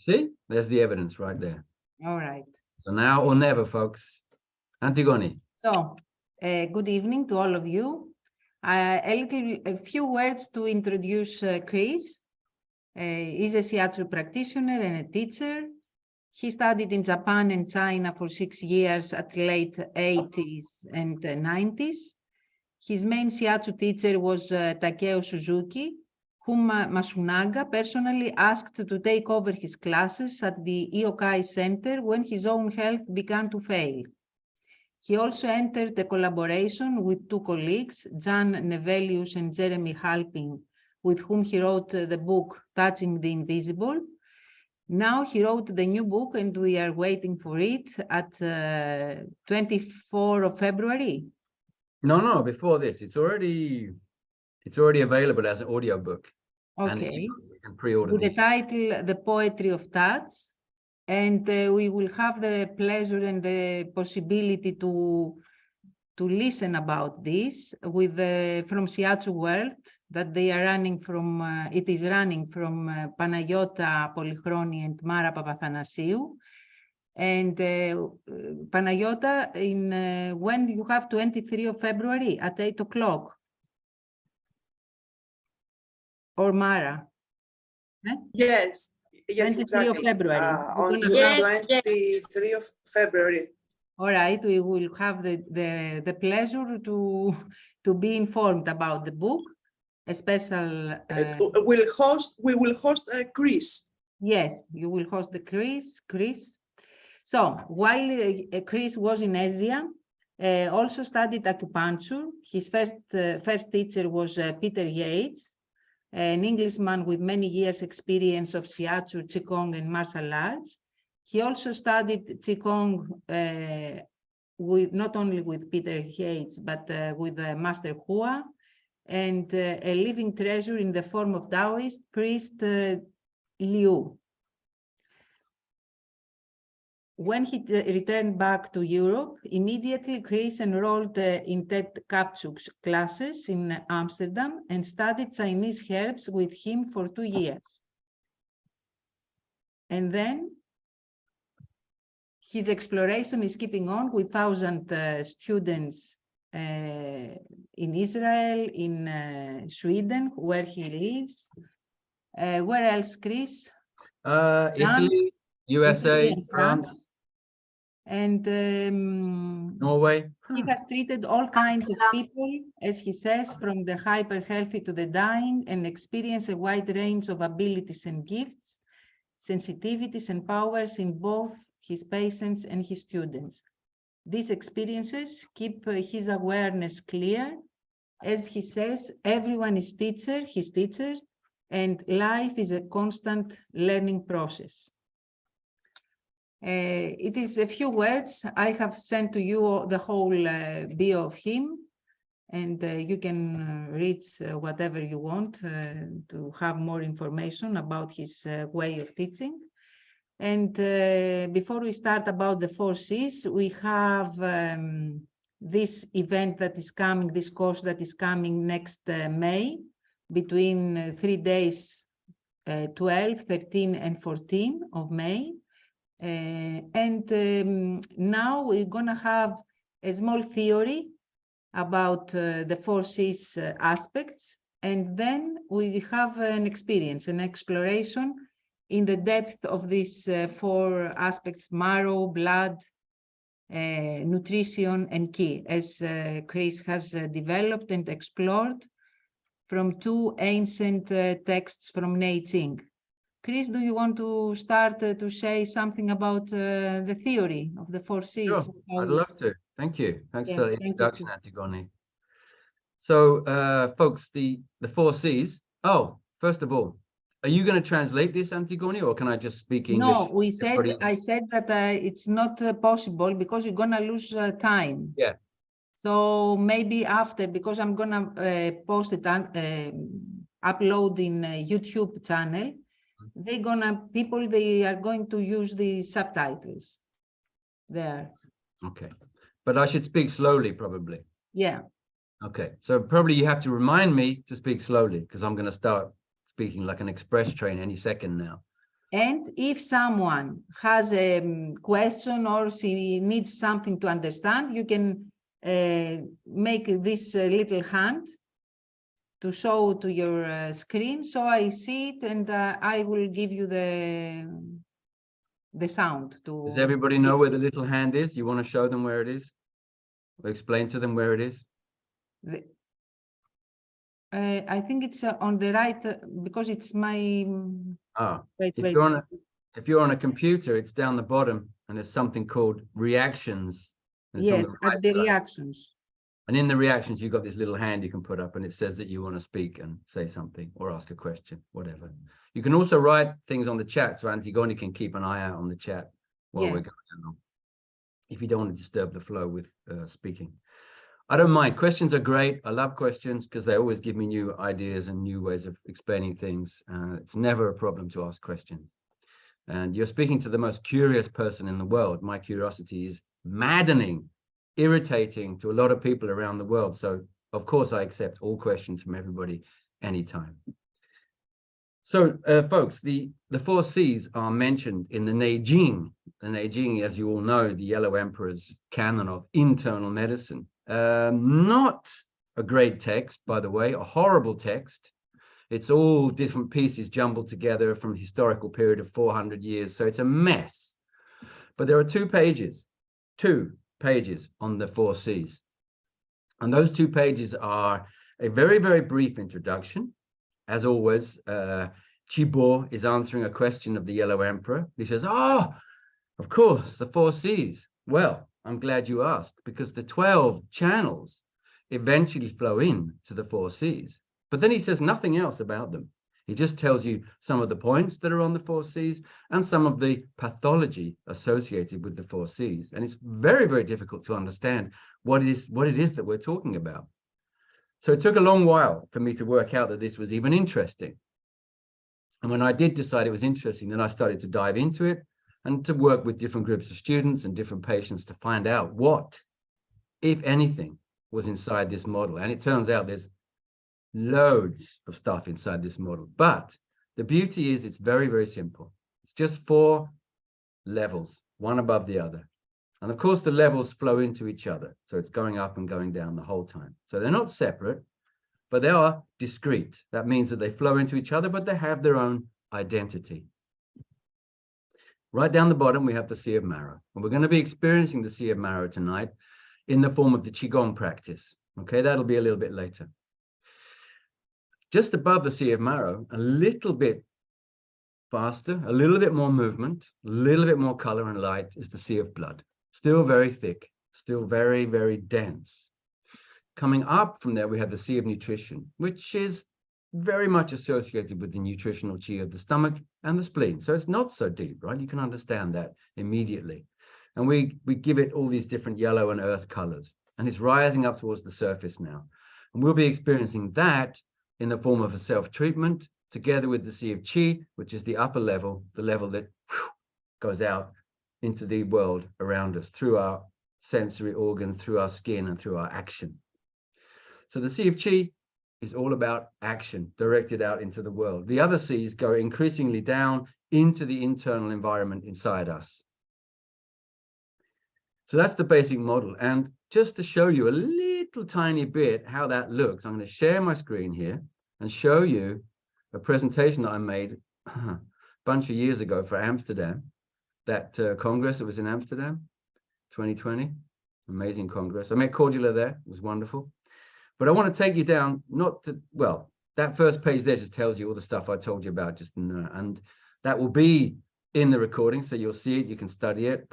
See, there's the evidence right there. All right. So now or never, folks. Antigoni. So, good evening to all of you. A few words to introduce Chris. He's a Shiatsu practitioner and a teacher. He studied in Japan and China for 6 years at late 80s and 90s. His main Shiatsu teacher was Takeo Suzuki, whom Masunaga personally asked to take over his classes at the Iokai Center when his own health began to fail. He also entered a collaboration with 2 colleagues, Jan Nevelius and Jeremy Halping, with whom he wrote the book Touching the Invisible. Now he wrote the new book and we are waiting for it at 24th of February. No, before this, it's already available as an audio book. Okay. And you can pre-order with the title The Poetry of Touch. And we will have the pleasure and the possibility to listen about this with from Shiatsu World that they are running from, it is running from Panayota Polychroni and Mara Papathanasiou. And Panayota, in when you have 23 of February at 8 o'clock. Or Mara? Eh? Yes, 23 exactly. of February. On the 23 of February. All right, we will have the pleasure to be informed about the book, a special. We will host Chris. Yes, you will host the Chris. So while Chris was in Asia, also studied acupuncture. His first teacher was Peter Yates, an Englishman with many years experience of Shiatsu, Qigong, and martial arts. He also studied Qigong with not only with Peter Yates, but with Master Hua, and a living treasure in the form of Taoist priest Liu. When he returned back to Europe, immediately Chris enrolled in Ted Kapchuk's classes in Amsterdam and studied Chinese herbs with him for 2 years. And then his exploration is keeping on with 1,000 students in Israel, in Sweden, where he lives. Where else, Chris? Italy, USA, France. And Norway. He has treated all kinds of people, as he says, from the hyper healthy to the dying, and experienced a wide range of abilities and gifts, sensitivities and powers in both his patients and his students. These experiences keep his awareness clear. As he says, everyone is his teacher, and life is a constant learning process. It is a few words. I have sent to you the whole bio of him, and you can read whatever you want to have more information about his way of teaching. And before we start about the 4 C's, we have this event that is coming, this course that is coming next May, between 3 days, 12, 13, and 14 of May. Now we're gonna have a small theory about the 4 C's aspects, and then we have an experience, an exploration in the depth of these 4 aspects: marrow, blood, nutrition, and ki, as Chris has developed and explored from 2 ancient texts from Nei Ching. Chris, do you want to start to say something about the theory of the 4 C's? Sure, I'd love to. Thank you. Thanks for the introduction, Antigoni. So, folks, the 4 C's. Oh, first of all, are you going to translate this, Antigoni, or can I just speak English? No, I said that it's not possible because you're going to lose time. Yeah. So maybe after, because I'm going to post it, upload in YouTube channel. They are going to use the subtitles there. Okay, but I should speak slowly, probably. Yeah. Okay, so probably you have to remind me to speak slowly because I'm going to start speaking like an express train any second now. And if someone has a question or she needs something to understand, you can make this little hand to show to your screen. So I see it, and I will give you the sound. Does everybody know where the little hand is? You want to show them where it is? Or explain to them where it is? I think it's on the right, because it's my... Wait. If you're on a computer, it's down the bottom, and there's something called reactions. Yes, at the reactions. And in the reactions, you've got this little hand you can put up, and it says that you want to speak and say something or ask a question, whatever. You can also write things on the chat, so Antigoni can keep an eye out on the chat while we're going along, if you don't want to disturb the flow with speaking. I don't mind. Questions are great. I love questions because they always give me new ideas and new ways of explaining things. It's never a problem to ask questions. And you're speaking to the most curious person in the world. My curiosity is maddening, irritating to a lot of people around the world. So, of course, I accept all questions from everybody anytime. So, folks, the 4 C's are mentioned in the Neijing. The Neijing, as you all know, the Yellow Emperor's canon of internal medicine. Not a great text, by the way, a horrible text. It's all different pieces jumbled together from a historical period of 400 years. So it's a mess. But there are 2 pages on the 4 C's. And those 2 pages are a very, very brief introduction. As always, Chibo is answering a question of the Yellow Emperor. He says, "Oh, of course, the 4 C's. Well, I'm glad you asked, because the 12 channels eventually flow in to the 4 C's. But then he says nothing else about them. He just tells you some of the points that are on the 4 C's and some of the pathology associated with the 4 C's. And it's very, very difficult to understand what it is that we're talking about. So it took a long while for me to work out that this was even interesting. And when I did decide it was interesting, then I started to dive into it and to work with different groups of students and different patients to find out what, if anything, was inside this model. And it turns out there's loads of stuff inside this model. But the beauty is it's very, very simple. It's just 4 levels, one above the other. And of course, the levels flow into each other. So it's going up and going down the whole time. So they're not separate, but they are discrete. That means that they flow into each other, but they have their own identity. Right down the bottom, we have the Sea of Marrow. And we're going to be experiencing the Sea of Marrow tonight in the form of the Qigong practice. Okay, that'll be a little bit later. Just above the Sea of Marrow, a little bit faster, a little bit more movement, a little bit more color and light is the Sea of Blood. Still very thick, still very, very dense. Coming up from there, we have the Sea of Nutrition, which is very much associated with the nutritional chi of the stomach and the spleen. So it's not so deep, right? You can understand that immediately. And we give it all these different yellow and earth colors. And it's rising up towards the surface now. And we'll be experiencing that in the form of a self-treatment, together with the Sea of Chi, which is the upper level, the level that goes out into the world around us through our sensory organs, through our skin, and through our action. So the Sea of Chi is all about action directed out into the world. The other C's go increasingly down into the internal environment inside us. So that's the basic model. And just to show you a little tiny bit how that looks, I'm going to share my screen here and show you a presentation that I made a bunch of years ago for Amsterdam, that Congress. It was in Amsterdam, 2020, amazing Congress. I met Cordula there, it was wonderful. But I want to take you down, not to, well, that first page there just tells you all the stuff I told you about just in there. And that will be in the recording, so you'll see it, you can study it.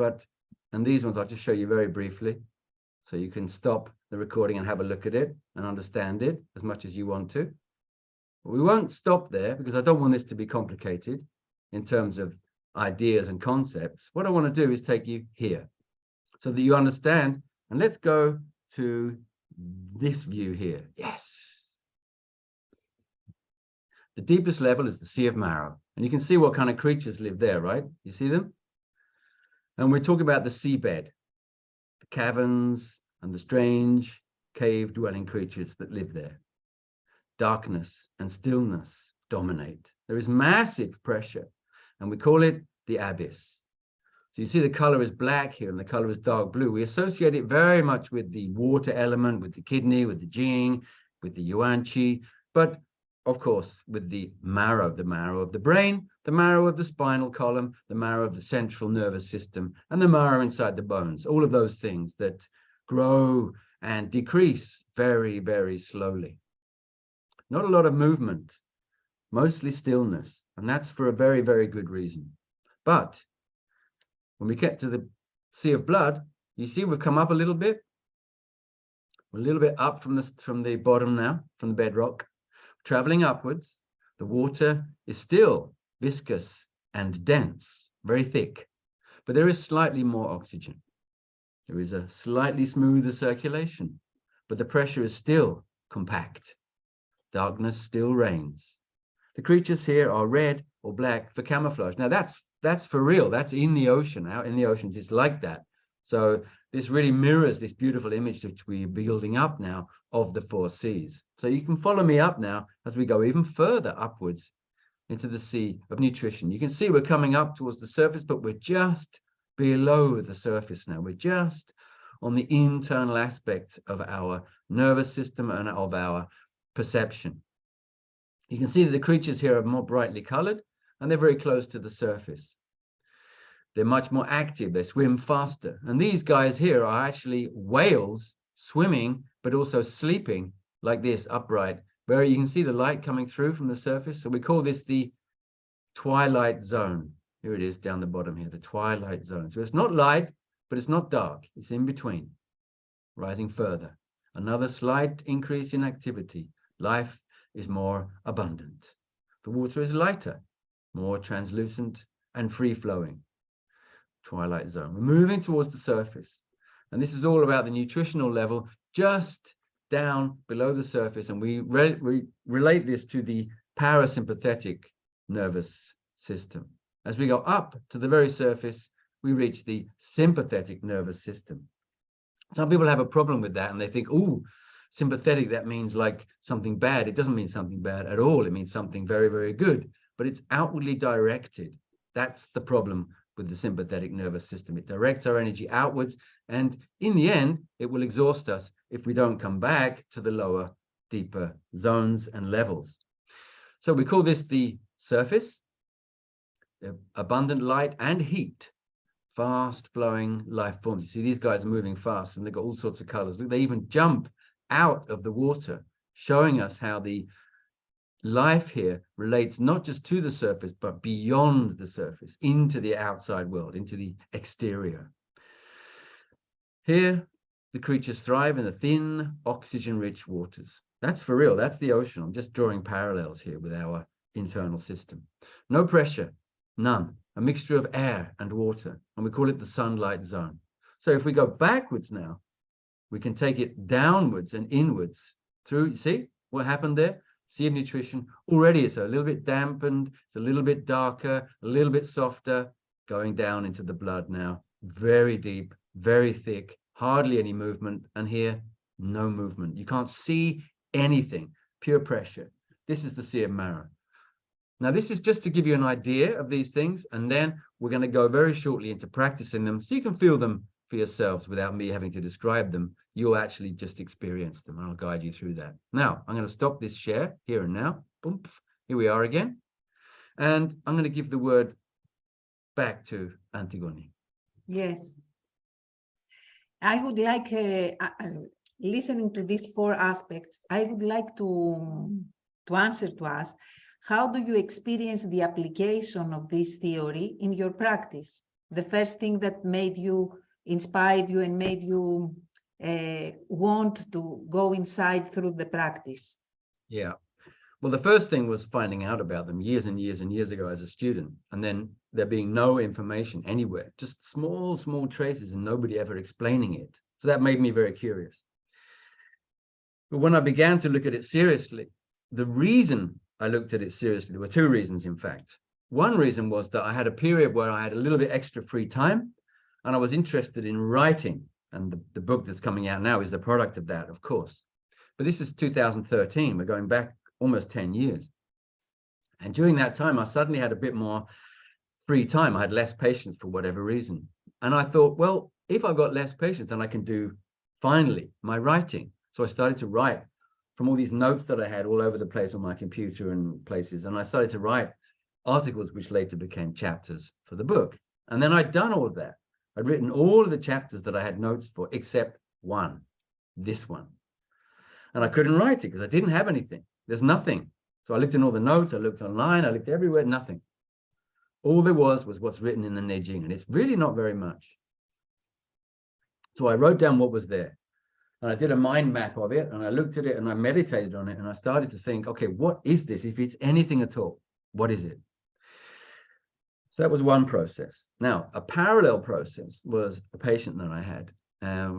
And these ones I'll just show you very briefly. So you can stop the recording and have a look at it and understand it as much as you want to. But we won't stop there because I don't want this to be complicated in terms of ideas and concepts. What I want to do is take you here so that you understand. And let's go to this view here. Yes. The deepest level is the Sea of Marrow. And you can see what kind of creatures live there, right? You see them? And we're talking about the seabed, the caverns and the strange cave-dwelling creatures that live there. Darkness and stillness dominate. There is massive pressure. and we call it the abyss. So you see the color is black here and the color is dark blue. We associate it very much with the water element, with the kidney, with the jing, with the yuan qi, but of course with the marrow of the brain, the marrow of the spinal column, the marrow of the central nervous system, and the marrow inside the bones, all of those things that grow and decrease very, very slowly. Not a lot of movement, mostly stillness, and that's for a very, very good reason. But when we get to the sea of blood, you see we've come up a little bit. We're a little bit up from the bottom now, from the bedrock. Traveling upwards, the water is still viscous and dense, very thick, but there is slightly more oxygen. There is a slightly smoother circulation, but the pressure is still compact. Darkness still reigns. The creatures here are red or black for camouflage. Now that's for real. That's in the ocean. Out in the oceans, it's like that. So this really mirrors this beautiful image which we're building up now of the 4 seas. So you can follow me up now as we go even further upwards into the sea of nutrition. You can see we're coming up towards the surface, but we're just below the surface now. We're just on the internal aspect of our nervous system and of our perception. You can see that the creatures here are more brightly colored and they're very close to the surface. They're much more active, they swim faster. And these guys here are actually whales swimming, but also sleeping like this, upright, where you can see the light coming through from the surface. So we call this the twilight zone. Here it is down the bottom here, the twilight zone. So it's not light, but it's not dark. It's in between, rising further. Another slight increase in activity. Life is more abundant. The water is lighter, more translucent and free-flowing. Twilight zone. We're moving towards the surface. And this is all about the nutritional level just down below the surface. And we relate this to the parasympathetic nervous system. As we go up to the very surface, we reach the sympathetic nervous system. Some people have a problem with that and they think, oh, sympathetic, that means like something bad. It doesn't mean something bad at all. It means something very, very good, but it's outwardly directed. That's the problem with the sympathetic nervous system. It directs our energy outwards, and in the end, it will exhaust us if we don't come back to the lower, deeper zones and levels. So we call this the surface, abundant light and heat, fast flowing life forms. You see, these guys are moving fast and they've got all sorts of colors. Look, they even jump out of the water, showing us how the life here relates not just to the surface, but beyond the surface, into the outside world, into the exterior. Here, the creatures thrive in the thin, oxygen-rich waters. That's for real. That's the ocean. I'm just drawing parallels here with our internal system. No pressure, none. A mixture of air and water, and we call it the sunlight zone. So if we go backwards now, we can take it downwards and inwards through, you see what happened there? Sea of nutrition. Already it's a little bit dampened, it's a little bit darker, a little bit softer, going down into the blood now. Very deep, very thick, hardly any movement. And here, no movement. You can't see anything, pure pressure. This is the sea of marrow. Now, this is just to give you an idea of these things, and then we're going to go very shortly into practicing them so you can feel them for yourselves without me having to describe them. You'll actually just experience them. I'll guide you through that. Now, I'm going to stop this share here and now. Boom, here we are again. And I'm going to give the word back to Antigoni. Yes. I would like, listening to these 4 aspects, I would like to answer to us, how do you experience the application of this theory in your practice? The first thing that made you, inspired you and made you want to go inside through the practice? Yeah. Well, the first thing was finding out about them years and years and years ago as a student, and then there being no information anywhere, just small traces and nobody ever explaining it. So that made me very curious. But when I began to look at it seriously, the reason I looked at it seriously, there were 2 reasons, in fact. One reason was that I had a period where I had a little bit extra free time and I was interested in writing. And the book that's coming out now is the product of that, of course. But this is 2013. We're going back almost 10 years. And during that time, I suddenly had a bit more free time. I had less patience for whatever reason. And I thought, well, if I've got less patience, then I can do finally my writing. So I started to write from all these notes that I had all over the place on my computer and places. And I started to write articles which later became chapters for the book. And then I'd done all of that. I'd written all of the chapters that I had notes for, except one, this one. And I couldn't write it because I didn't have anything. There's nothing. So I looked in all the notes, I looked online, I looked everywhere, nothing. All there was what's written in the Neijing, and it's really not very much. So I wrote down what was there, and I did a mind map of it, and I looked at it, and I meditated on it, and I started to think, okay, what is this? If it's anything at all, what is it? So that was one process. Now, a parallel process was a patient that I had.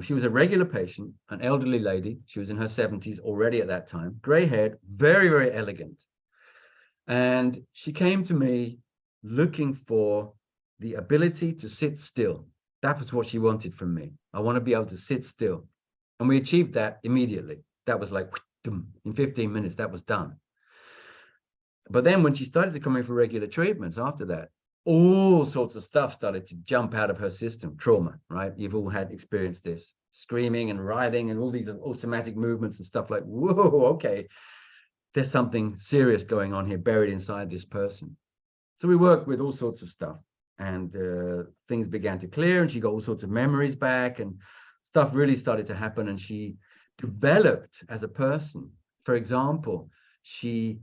She was a regular patient, an elderly lady. She was in her 70s already at that time, gray-haired, very, very elegant. And she came to me looking for the ability to sit still. That was what she wanted from me. I want to be able to sit still. And we achieved that immediately. That was like, in 15 minutes, that was done. But then when she started to come in for regular treatments after that, all sorts of stuff started to jump out of her system. Trauma, right? You've all had experienced this. Screaming and writhing and all these automatic movements and stuff like, whoa, okay. There's something serious going on here buried inside this person. So we worked with all sorts of stuff, and things began to clear, and she got all sorts of memories back, and stuff really started to happen, and she developed as a person. For example, she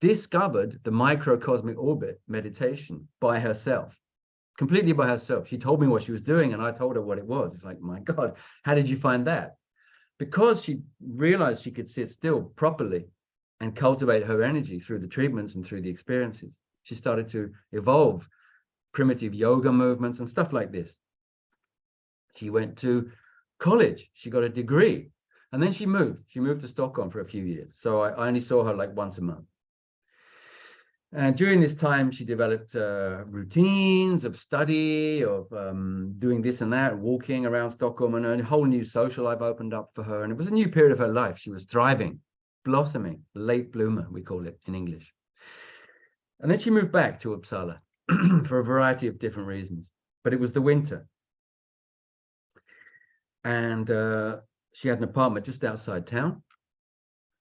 discovered the microcosmic orbit meditation by herself, completely by herself. She told me what she was doing, and I told her what it was. It's like, my God, how did you find that? Because she realized she could sit still properly and cultivate her energy through the treatments and through the experiences. She started to evolve primitive yoga movements and stuff like this. She went to college. She got a degree. And then she moved. She moved to Stockholm for a few years. So I only saw her like once a month. And during this time, she developed routines of study, of doing this and that, walking around Stockholm, and a whole new social life opened up for her. And it was a new period of her life. She was thriving, blossoming, late bloomer, we call it in English. And then she moved back to Uppsala for a variety of different reasons. But it was the winter. And she had an apartment just outside town.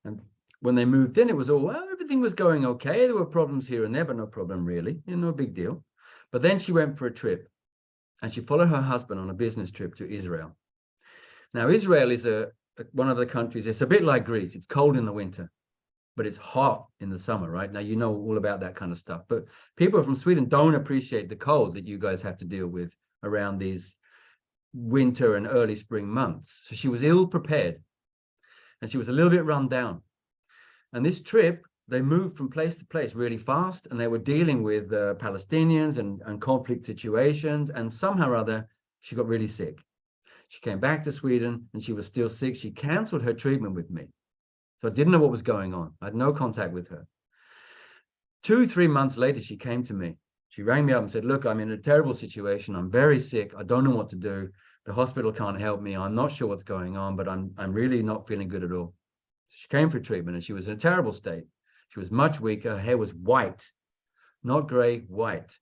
And when they moved in, it was all, well, everything was going okay. There were problems here and there, but no problem really, no big deal. But then she went for a trip, and she followed her husband on a business trip to Israel. Now, Israel is one of the countries, it's a bit like Greece. It's cold in the winter, but it's hot in the summer, right? Now, you know all about that kind of stuff. But people from Sweden don't appreciate the cold that you guys have to deal with around these winter and early spring months. So she was ill prepared, and she was a little bit run down. And this trip, they moved from place to place really fast, and they were dealing with Palestinians and conflict situations. And somehow or other, she got really sick. She came back to Sweden, and she was still sick. She canceled her treatment with me. So I didn't know what was going on. I had no contact with her. 2-3 months later, she came to me. She rang me up and said, look, I'm in a terrible situation. I'm very sick. I don't know what to do. The hospital can't help me. I'm not sure what's going on, but I'm really not feeling good at all. She came for treatment, and she was in a terrible state. She was much weaker. Her hair was white, not gray, white.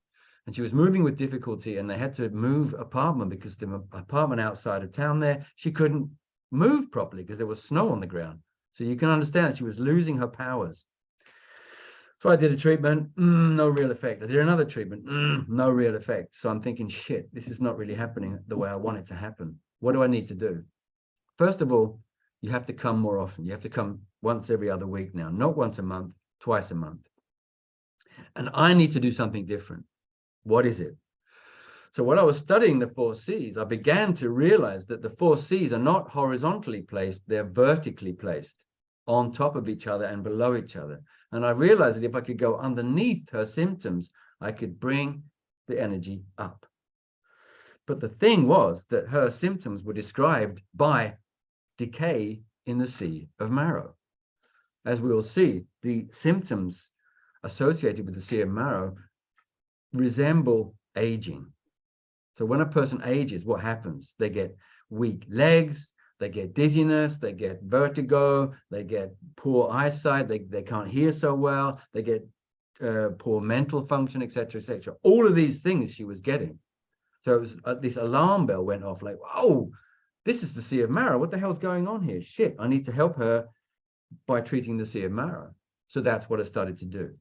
And she was moving with difficulty, and they had to move apartment because the apartment outside of town there, she couldn't move properly because there was snow on the ground. So you can understand she was losing her powers. So I did a treatment, no real effect. I did another treatment, no real effect. So I'm thinking, shit, this is not really happening the way I want it to happen. What do I need to do? First of all, you have to come more often. You have to come once every other week now, not once a month, twice a month. And I need to do something different. What is it? So when I was studying the 4 C's, I began to realize that the 4 C's are not horizontally placed, they're vertically placed on top of each other and below each other. And I realized that if I could go underneath her symptoms, I could bring the energy up. But the thing was that her symptoms were described by decay in the sea of marrow. As we will see, the symptoms associated with the sea of marrow resemble aging. So when a person ages, what happens? They get weak legs, they get dizziness, they get vertigo, they get poor eyesight, they can't hear so well, they get poor mental function, etc., etc. All of these things she was getting. So it was this alarm bell went off, like, whoa, this is the Sea of Marrow. What the hell's going on here? Shit, I need to help her by treating the Sea of Marrow. So that's what I started to do.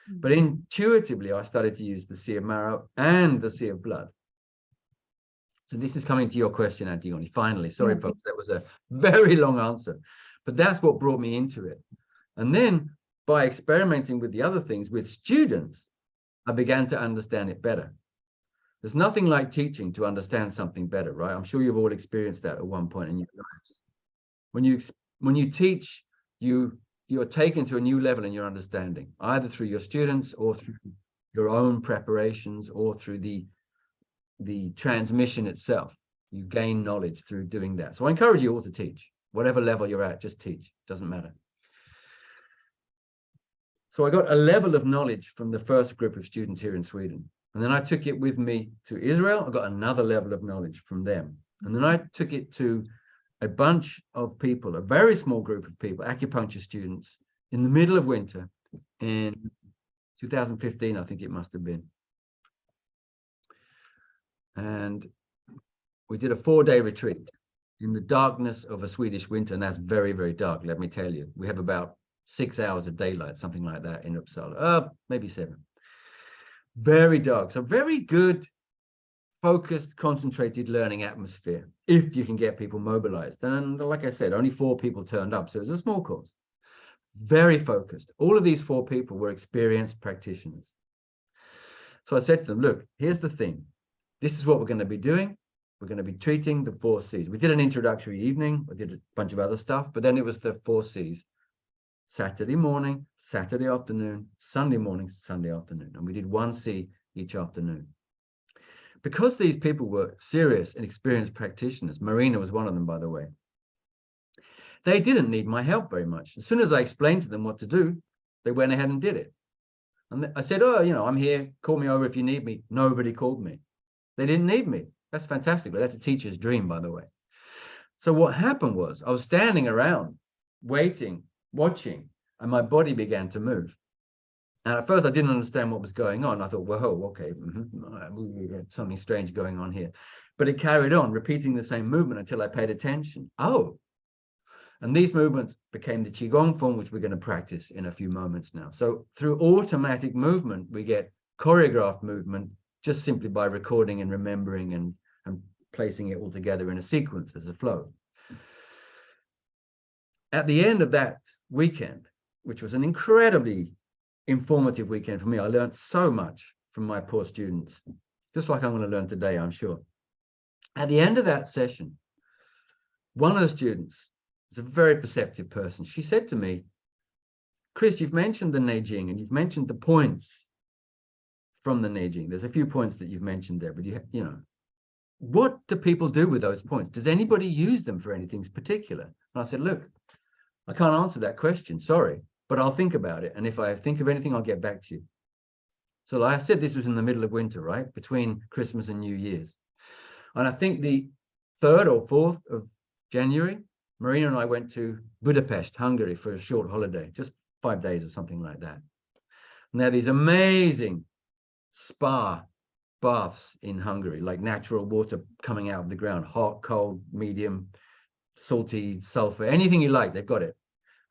But intuitively, I started to use the Sea of Marrow and the Sea of Blood. So this is coming to your question, Antigoni, finally. Sorry, folks, that was a very long answer. But that's what brought me into it. And then by experimenting with the other things with students, I began to understand it better. There's nothing like teaching to understand something better, right? I'm sure you've all experienced that at one point in your lives. When you teach, you're taken to a new level in your understanding, either through your students or through your own preparations or through the transmission itself. You gain knowledge through doing that. So I encourage you all to teach. Whatever level you're at, just teach. Doesn't matter. So I got a level of knowledge from the first group of students here in Sweden. And then I took it with me to Israel. I got another level of knowledge from them. And then I took it to a bunch of people, a very small group of people, acupuncture students, in the middle of winter in 2015, I think it must have been. And we did a 4-day retreat in the darkness of a Swedish winter. And that's very, very dark, let me tell you. We have about 6 hours of daylight, something like that in Uppsala, maybe 7. Very dark. So very good, focused, concentrated learning atmosphere, if you can get people mobilized. And like I said, only 4 people turned up. So it was a small course. Very focused. All of these 4 people were experienced practitioners. So I said to them, look, here's the thing. This is what we're going to be doing. We're going to be treating the 4 C's. We did an introductory evening. We did a bunch of other stuff, but then it was the 4 C's. Saturday morning, Saturday afternoon, Sunday morning, Sunday afternoon. And we did 1 C each afternoon. Because these people were serious and experienced practitioners, Marina was one of them, by the way, they didn't need my help very much. As soon as I explained to them what to do, they went ahead and did it. And I said, oh, I'm here. Call me over if you need me. Nobody called me. They didn't need me. That's fantastic. But that's a teacher's dream, by the way. So what happened was I was standing around waiting, watching, and my body began to move. And at first I didn't understand what was going on. I thought, whoa, okay, something strange going on here. But it carried on, repeating the same movement until I paid attention. Oh, and these movements became the Qigong form, which we're going to practice in a few moments now. So through automatic movement, we get choreographed movement just simply by recording and remembering and placing it all together in a sequence as a flow. At the end of that weekend, which was an incredibly informative weekend for me, I learned so much from my poor students, just like I'm going to learn today, I'm sure. At the end of that session, one of the students is a very perceptive person. She said to me, Chris, you've mentioned the Neijing and you've mentioned the points from the Neijing. There's a few points that you've mentioned there, but what do people do with those points? Does anybody use them for anything particular? And I said, look, I can't answer that question, sorry, but I'll think about it. And if I think of anything, I'll get back to you. So like I said, this was in the middle of winter, right? Between Christmas and New Year's. And I think the 3rd or 4th of January, Marina and I went to Budapest, Hungary for a short holiday, just 5 days or something like that. And there are these amazing spa baths in Hungary, like natural water coming out of the ground, hot, cold, medium, salty, sulfur, anything you like, they've got it.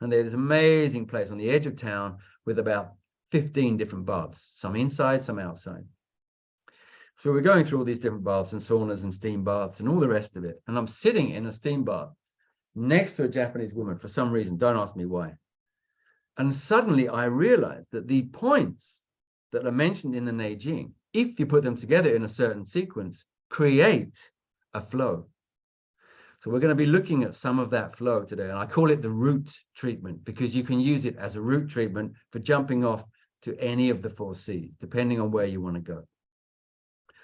And there's this amazing place on the edge of town with about 15 different baths, some inside, some outside. So we're going through all these different baths and saunas and steam baths and all the rest of it. And I'm sitting in a steam bath next to a Japanese woman for some reason, don't ask me why. And suddenly I realized that the points that are mentioned in the Neijing, if you put them together in a certain sequence, create a flow. So we're going to be looking at some of that flow today. And I call it the root treatment because you can use it as a root treatment for jumping off to any of the 4 C's, depending on where you want to go.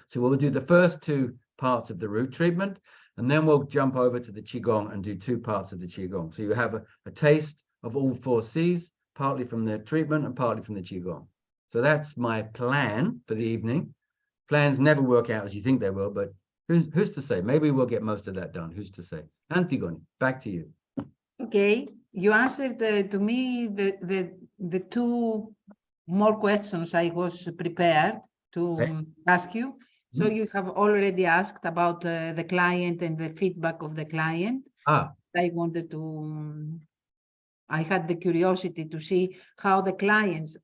So we'll do the first 2 parts of the root treatment, and then we'll jump over to the Qigong and do 2 parts of the Qigong. So you have a taste of all 4 C's, partly from the treatment and partly from the Qigong. So that's my plan for the evening. Plans never work out as you think they will, but who's to say? Maybe we'll get most of that done. Who's to say? Antigoni, back to you. Okay, you answered to me the 2 more questions I was prepared to ask you. So you have already asked about the client and the feedback of the client. I wanted to, I had the curiosity to see how the clients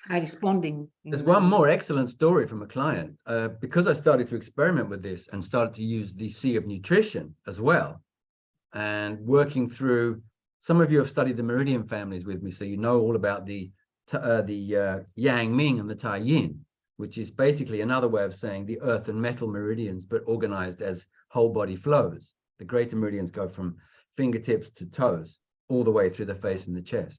are responding. There's one more excellent story from a client. Because I started to experiment with this and started to use the C of nutrition as well, and working through, some of you have studied the meridian families with me, so you know all about the Yang Ming and the Tai Yin, which is basically another way of saying the earth and metal meridians, but organized as whole body flows. The greater meridians go from fingertips to toes, all the way through the face and the chest.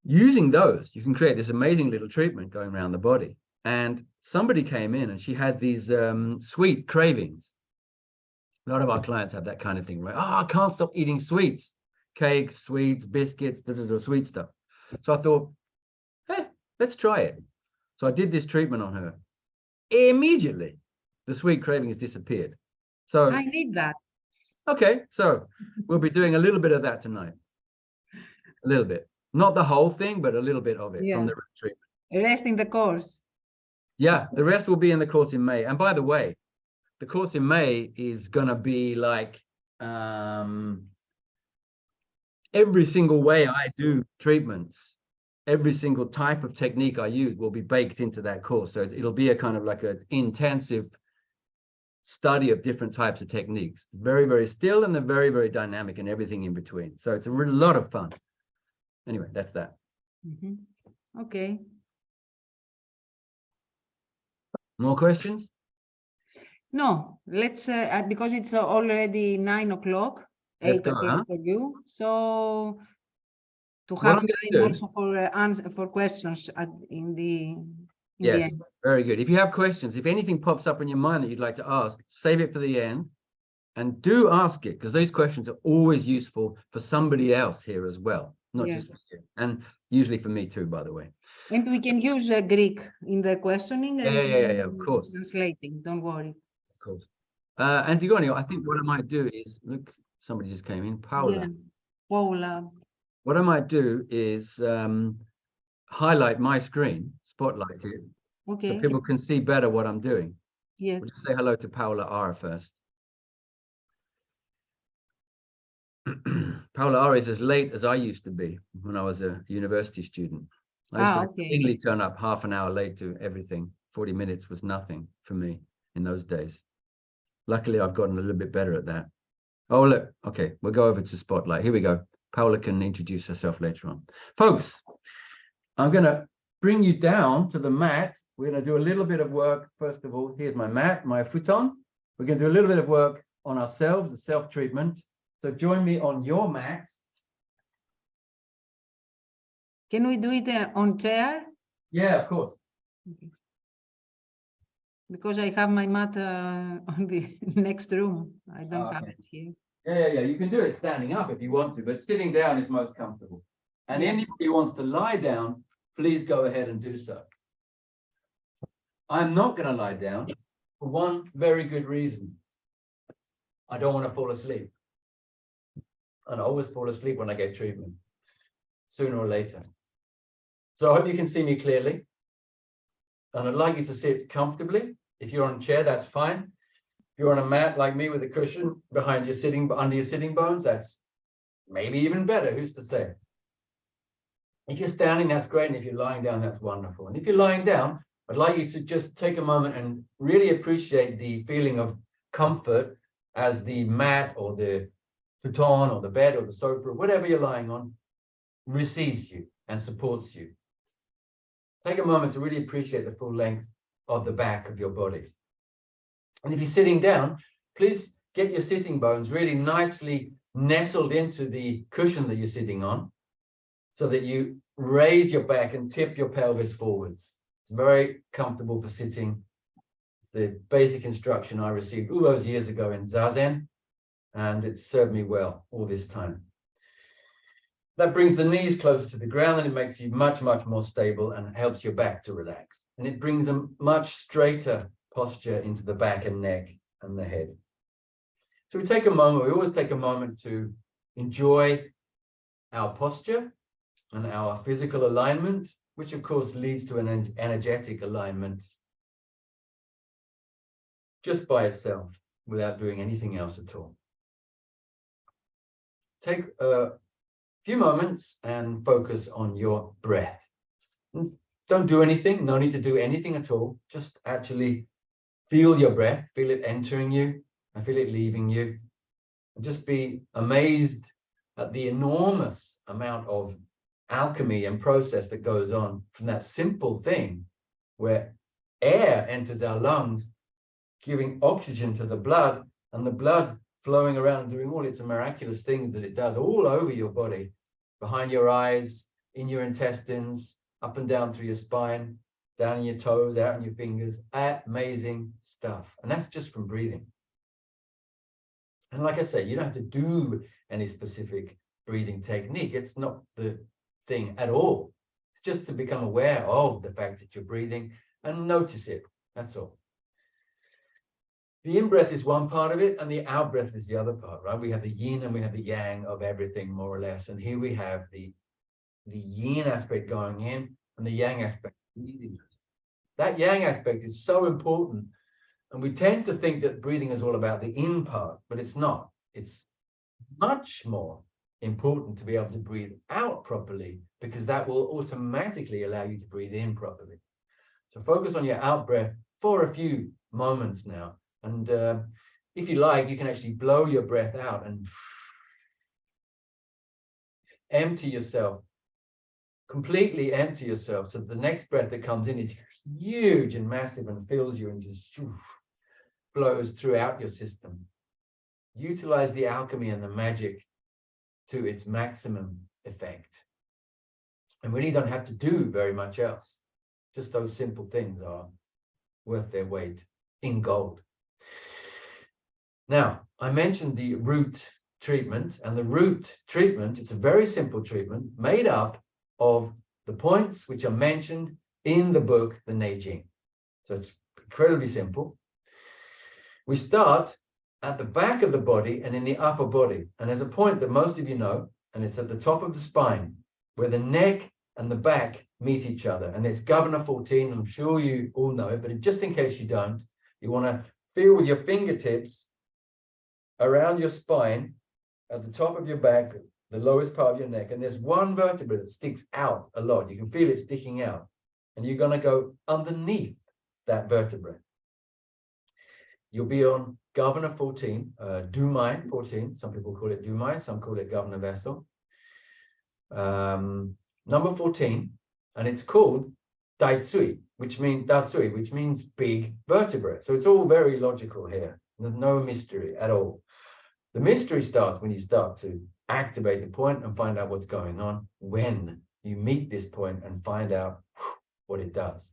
Using those, you can create this amazing little treatment going around the body. And somebody came in and she had these sweet cravings. A lot of our clients have that kind of thing, right? Oh, I can't stop eating sweets, cakes, sweets, biscuits, sweet stuff. So I thought, hey, let's try it. So I did this treatment on her. Immediately, the sweet cravings disappeared. So I need that. Okay, so we'll be doing a little bit of that tonight. A little bit. Not the whole thing, but a little bit of it from the treatment. Rest in the course. Yeah, the rest will be in the course in May. And by the way, the course in May is going to be like every single way I do treatments, every single type of technique I use will be baked into that course. So it'll be a kind of like an intensive study of different types of techniques. Very, very still, and they're very, very dynamic and everything in between. So it's a lot of fun. Anyway, that's that. Okay. More questions? No, let's, because it's already 9 o'clock, 8 o'clock for you. So to have time also for questions in the end. Very good. If you have questions, if anything pops up in your mind that you'd like to ask, save it for the end and do ask it, because those questions are always useful for somebody else here as well, not just for you, and usually for me too, by the way. And we can use Greek in the questioning and of course, translating, don't worry. Of course. Antigoni, I think what I might do is, look, somebody just came in, Paula. Paula. What I might do is highlight my screen, spotlight it, so people can see better what I'm doing. Yes. We'll just say hello to Paula R first. Paula R is as late as I used to be when I was a university student. I used to routinely turn up half an hour late to everything. 40 minutes was nothing for me in those days. Luckily, I've gotten a little bit better at that. Oh, look. Okay, we'll go over to Spotlight. Here we go. Paula can introduce herself later on. Folks, I'm going to bring you down to the mat. We're going to do a little bit of work. First of all, here's my mat, my futon. We're going to do a little bit of work on ourselves, the self-treatment. So join me on your mat. Can we do it on chair? Yeah, of course. Okay. Because I have my mat on the next room. I don't have it here. Yeah. You can do it standing up if you want to, but sitting down is most comfortable. And anybody who wants to lie down, please go ahead and do so. I'm not going to lie down for one very good reason. I don't want to fall asleep. And I always fall asleep when I get treatment, sooner or later. So I hope you can see me clearly. And I'd like you to sit comfortably. If you're on a chair, that's fine. If you're on a mat like me with a cushion behind your under your sitting bones, that's maybe even better. Who's to say? If you're standing, that's great. And if you're lying down, that's wonderful. And if you're lying down, I'd like you to just take a moment and really appreciate the feeling of comfort as the mat or the futon or the bed or the sofa, whatever you're lying on, receives you and supports you. Take a moment to really appreciate the full length of the back of your body. And if you're sitting down, please get your sitting bones really nicely nestled into the cushion that you're sitting on so that you raise your back and tip your pelvis forwards. It's very comfortable for sitting. It's the basic instruction I received all those years ago in Zazen, and it's served me well all this time. That brings the knees closer to the ground, and it makes you much, much more stable and helps your back to relax. And it brings a much straighter posture into the back and neck and the head. So we always take a moment to enjoy our posture and our physical alignment which of course leads to an energetic alignment just by itself without doing anything else at all. Take a few moments and focus on your breath. Don't do anything, no need to do anything at all. Just actually feel your breath, feel it entering you and feel it leaving you. And just be amazed at the enormous amount of alchemy and process that goes on from that simple thing where air enters our lungs, giving oxygen to the blood, and the blood flowing around and doing all its miraculous things that it does all over your body, behind your eyes, in your intestines, up and down through your spine, down in your toes, out in your fingers. Amazing stuff. And that's just from breathing. And like I say, you don't have to do any specific breathing technique. It's not the thing at all. It's just to become aware of the fact that you're breathing and notice it. That's all. The in-breath is one part of it, and the out-breath is the other part, right? We have the yin and we have the yang of everything, more or less. And here we have the yin aspect going in and the yang aspect leaving us. That yang aspect is so important. And we tend to think that breathing is all about the in part, but it's not. It's much more important to be able to breathe out properly, because that will automatically allow you to breathe in properly. So focus on your out breath for a few moments now. And if you like, you can actually blow your breath out and empty yourself, completely empty yourself. So the next breath that comes in is huge and massive and fills you and just flows throughout your system. Utilize the alchemy and the magic to its maximum effect. And really don't have to do very much else. Just those simple things are worth their weight in gold. Now, I mentioned the root treatment, and the root treatment, it's a very simple treatment made up of the points which are mentioned in the book, the Neijing. So it's incredibly simple. We start at the back of the body and in the upper body. And there's a point that most of you know, and it's at the top of the spine, where the neck and the back meet each other. And it's Governor 14. I'm sure you all know it, but just in case you don't, you want to feel with your fingertips around your spine, at the top of your back, the lowest part of your neck. And there's one vertebra that sticks out a lot. You can feel it sticking out. And you're going to go underneath that vertebra. You'll be on Governor 14, Dumai 14. Some people call it Dumai, some call it Governor Vessel. Number 14, and it's called Daitsui, which means big vertebra. So it's all very logical here. There's no mystery at all. The mystery starts when you start to activate the point and find out what's going on when you meet this point and find out what it does.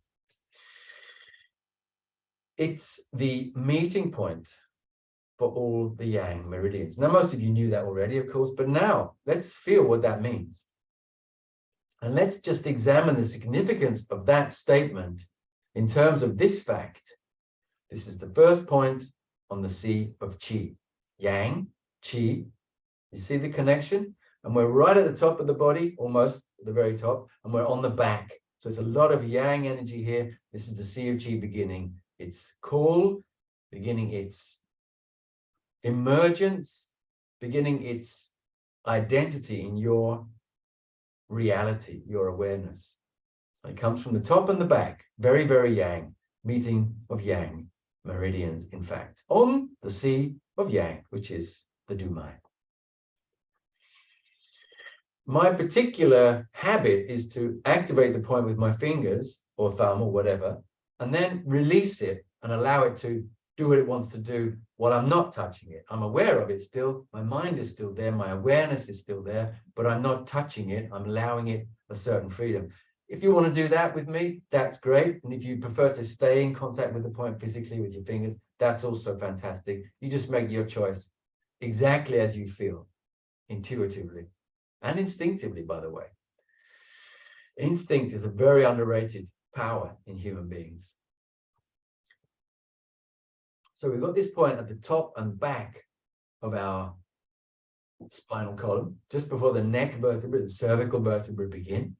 It's the meeting point for all the yang meridians. Now, most of you knew that already, of course, but now let's feel what that means. And let's just examine the significance of that statement in terms of this fact. This is the first point on the sea of qi. Yang, qi. You see the connection? And we're right at the top of the body, almost at the very top, and we're on the back. So it's a lot of yang energy here. This is the sea of qi beginning its call, beginning its emergence, beginning its identity in your reality, your awareness. It comes from the top and the back, very, very yang, meeting of yang meridians, in fact, on the sea of yang, which is the Dumai. My particular habit is to activate the point with my fingers or thumb or whatever, and then release it and allow it to do what it wants to do while I'm not touching it. I'm aware of it still. My mind is still there. My awareness is still there, but I'm not touching it. I'm allowing it a certain freedom. If you want to do that with me, that's great. And if you prefer to stay in contact with the point physically with your fingers, that's also fantastic. You just make your choice exactly as you feel, intuitively and instinctively, by the way. Instinct is a very underrated power in human beings. So we've got this point at the top and back of our spinal column, just before the neck vertebrae, the cervical vertebrae begin.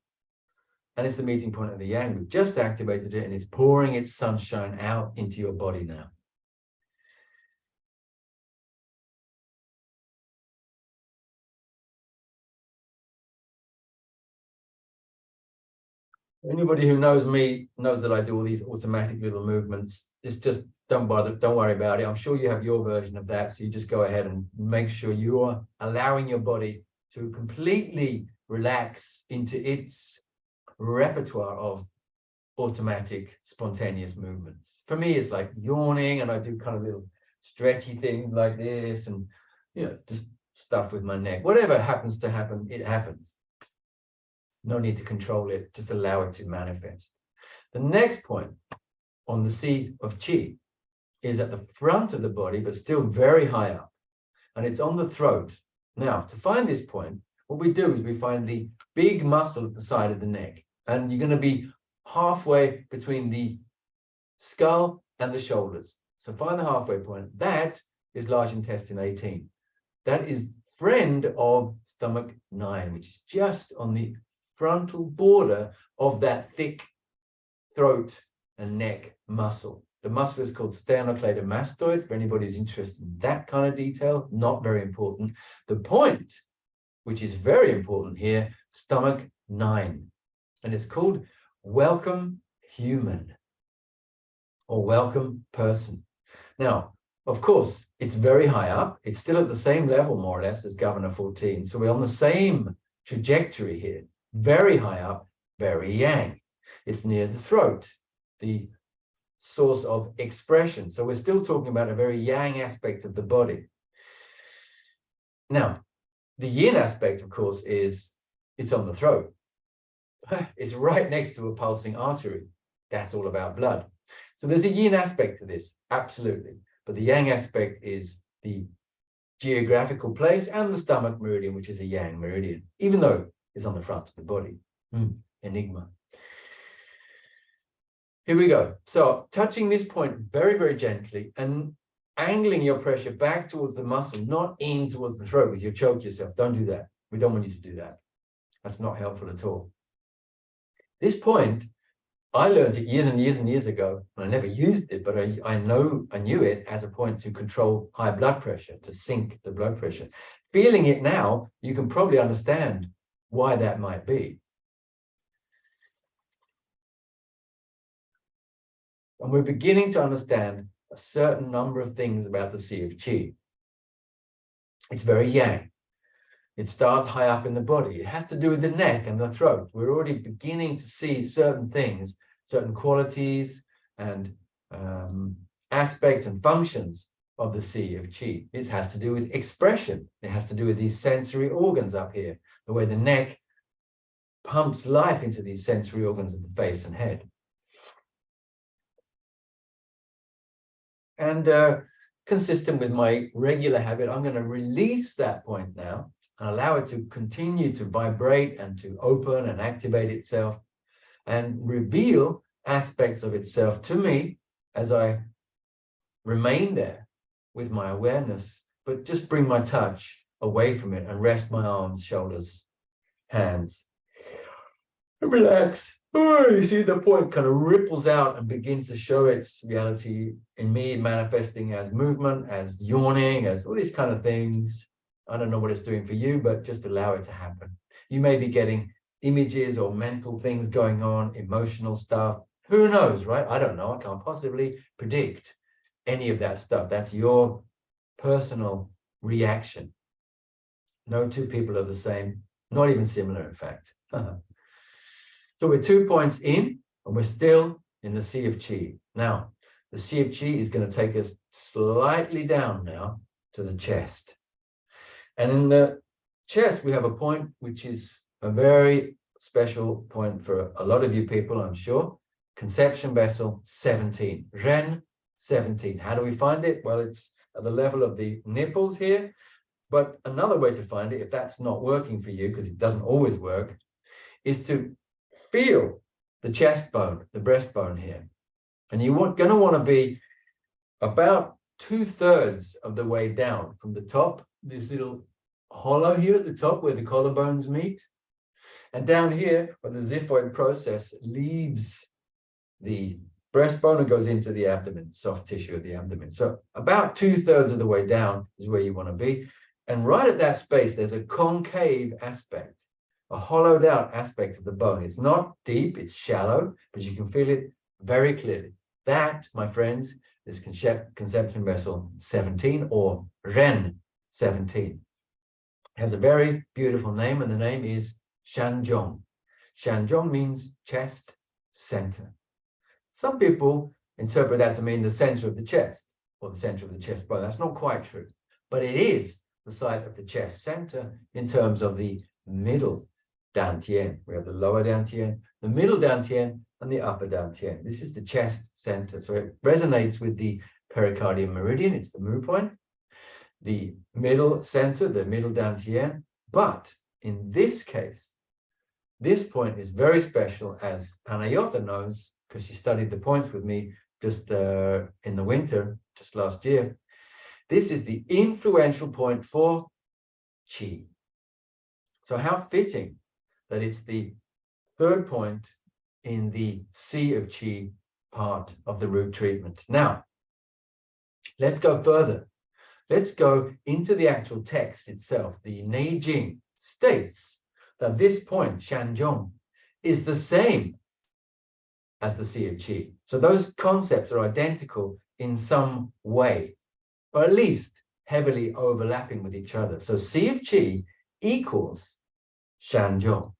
and it's the meeting point of the yang. We've just activated it, and it's pouring its sunshine out into your body now. Anybody who knows me knows that I do all these automatic little movements. It's just don't worry about it. I'm sure you have your version of that. So you just go ahead and make sure you are allowing your body to completely relax into its repertoire of automatic, spontaneous movements. For me, it's like yawning, and I do kind of little stretchy things like this, and just stuff with my neck. Whatever happens to happen, it happens. No need to control it, just allow it to manifest. The next point on the sea of chi is at the front of the body, but still very high up, and it's on the throat. Now, to find this point, what we do is we find the big muscle at the side of the neck, and you're going to be halfway between the skull and the shoulders. So find the halfway point. That is large intestine 18. That is friend of stomach 9, which is just on the frontal border of that thick throat and neck muscle. The muscle is called sternocleidomastoid, for anybody who's interested in that kind of detail. Not very important. The point, which is very important here, stomach 9, and it's called welcome human or welcome person. Now, of course, it's very high up. It's still at the same level, more or less, as Governor 14. So we're on the same trajectory here. Very high up, very yang. It's near the throat, the source of expression. So we're still talking about a very yang aspect of the body. Now, the yin aspect, of course, is it's on the throat. It's right next to a pulsing artery. That's all about blood. So there's a yin aspect to this, absolutely. But the yang aspect is the geographical place and the stomach meridian, which is a yang meridian, even though it's on the front of the body. Enigma. Here we go. So touching this point very, very gently and angling your pressure back towards the muscle, not in towards the throat, because you'll choke yourself. Don't do that. We don't want you to do that. That's not helpful at all. This point, I learned it years and years and years ago, and I never used it, but I knew it as a point to control high blood pressure, to sink the blood pressure. Feeling it now, you can probably understand why that might be. And we're beginning to understand a certain number of things about the Sea of Qi. It's very yang. It starts high up in the body. It has to do with the neck and the throat. We're already beginning to see certain things, certain qualities and aspects and functions of the Sea of Qi. It has to do with expression. It has to do with these sensory organs up here, the way the neck pumps life into these sensory organs of the face and head. And consistent with my regular habit, I'm going to release that point now and allow it to continue to vibrate and to open and activate itself and reveal aspects of itself to me as I remain there with my awareness, but just bring my touch away from it and rest my arms, shoulders, hands, and relax. Oh, you see the point kind of ripples out and begins to show its reality in me, manifesting as movement, as yawning, as all these kind of things. I don't know what it's doing for you, but just allow it to happen. You may be getting images or mental things going on, emotional stuff. Who knows, right? I don't know. I can't possibly predict any of that stuff. That's your personal reaction. No two people are the same, not even similar, in fact. So we're 2 points in, and we're still in the Sea of Qi. Now, the Sea of Qi is going to take us slightly down now to the chest. And in the chest, we have a point which is a very special point for a lot of you people, I'm sure. Conception vessel 17, Ren 17. How do we find it? Well, it's at the level of the nipples here. But another way to find it, if that's not working for you, because it doesn't always work, is to feel the chest bone, the breastbone here. And you're going to want to be about 2/3 of the way down from the top, this little hollow here at the top where the collarbones meet. And down here, where the xiphoid process leaves the breastbone and goes into the abdomen, soft tissue of the abdomen. So about 2/3 of the way down is where you want to be. And right at that space, there's a concave aspect, a hollowed out aspect of the bone. It's not deep, it's shallow, but you can feel it very clearly. That, my friends, is conception vessel 17 or Ren 17. It has a very beautiful name, and the name is Shanzhong. Shanzhong means chest center. Some people interpret that to mean the center of the chest or the center of the chest bone. That's not quite true, but it is the site of the chest center in terms of the middle dantian. We have the lower dantian, the middle dantian, and the upper dantian. This is the chest center. So it resonates with the pericardium meridian. It's the mu point, the middle center, the middle dantian. But in this case, this point is very special, as Panayota knows, because she studied the points with me just in the winter, just last year. This is the influential point for Qi. So how fitting that it's the third point in the Sea of Qi part of the root treatment. Now, let's go further. Let's go into the actual text itself. The Neijing states that this point, Shanzhong, is the same as the Sea of Qi. So those concepts are identical in some way, or at least heavily overlapping with each other. So Sea of Qi equals Shanzhong.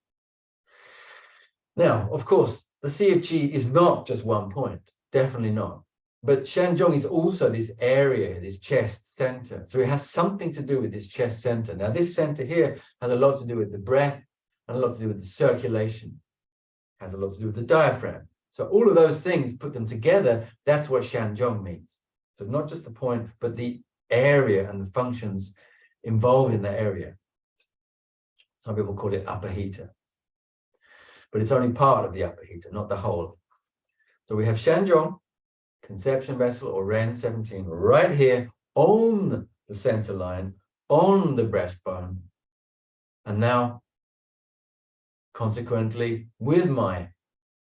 Now, of course, the Sea of Qi is not just one point, definitely not. But Shanzhong is also this area, this chest center. So it has something to do with this chest center. Now, this center here has a lot to do with the breath and a lot to do with the circulation, has a lot to do with the diaphragm. So all of those things, put them together, that's what Shanzhong means. So not just the point, but the area and the functions involved in that area. Some people call it upper heater, but it's only part of the upper heater, not the whole. So we have Shanzhong, conception vessel, or Ren 17, right here on the center line, on the breastbone. And now, consequently, with my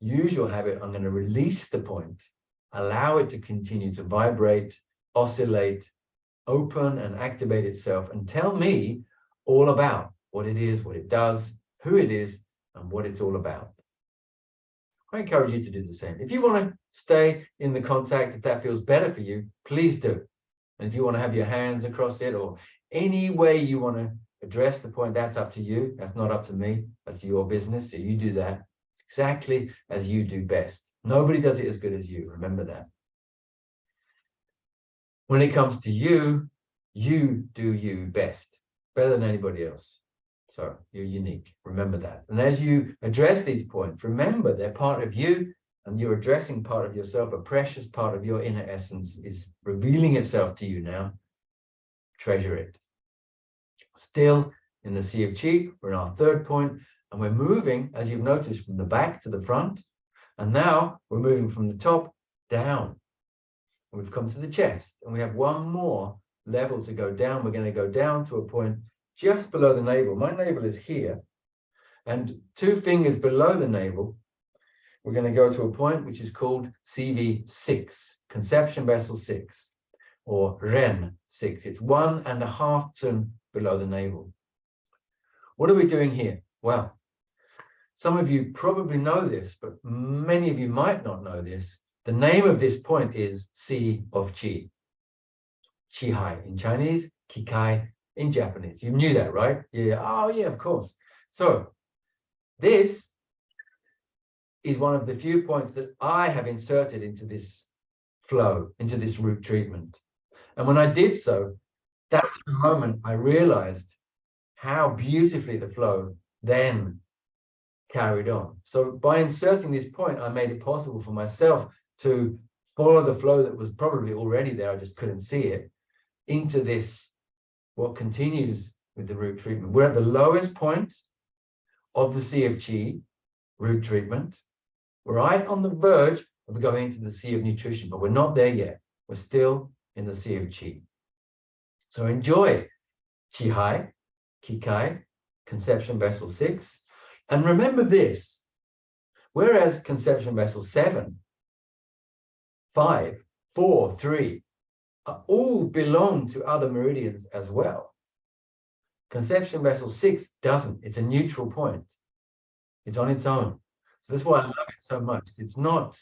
usual habit, I'm going to release the point, allow it to continue to vibrate, oscillate, open and activate itself, and tell me all about what it is, what it does, who it is, and what it's all about. I encourage you to do the same. If you want to stay in the contact, if that feels better for you, please do. And if you want to have your hands across it, or any way you want to address the point, that's up to you. That's not up to me. That's your business. So you do that exactly as you do best. Nobody does it as good as you. Remember that. When it comes to you, you do you best, better than anybody else. So you're unique. Remember that. And as you address these points, remember they're part of you, and you're addressing part of yourself. A precious part of your inner essence is revealing itself to you now. Treasure it. Still in the Sea of Qi, we're in our third point, and we're moving, as you've noticed, from the back to the front. And now we're moving from the top down. We've come to the chest, and we have one more level to go down. We're going to go down to a point just below the navel. My navel is here, and 2 fingers below the navel, we're going to go to a point which is called CV6, conception vessel 6, or Ren 6. It's 1.5 tsun below the navel. What are we doing here? Well, some of you probably know this, but many of you might not know this. The name of this point is Sea of Qi. Qihai in Chinese, Kikai in Japanese. You knew that, right? Yeah. Oh, yeah, of course. So this is one of the few points that I have inserted into this flow, into this root treatment. And when I did so, that was the moment I realized how beautifully the flow then carried on. So by inserting this point, I made it possible for myself to follow the flow that was probably already there, I just couldn't see it, into this, what continues with the root treatment. We're at the lowest point of the Sea of Qi root treatment. We're right on the verge of going into the Sea of Nutrition, but we're not there yet. We're still in the Sea of Qi. So enjoy Qihai, Kikai, conception vessel 6. And remember this, whereas conception vessel 7, 5, 4, 3 all belong to other meridians as well, conception vessel 6 doesn't. It's a neutral point. It's on its own. So that's why I love it so much. It's not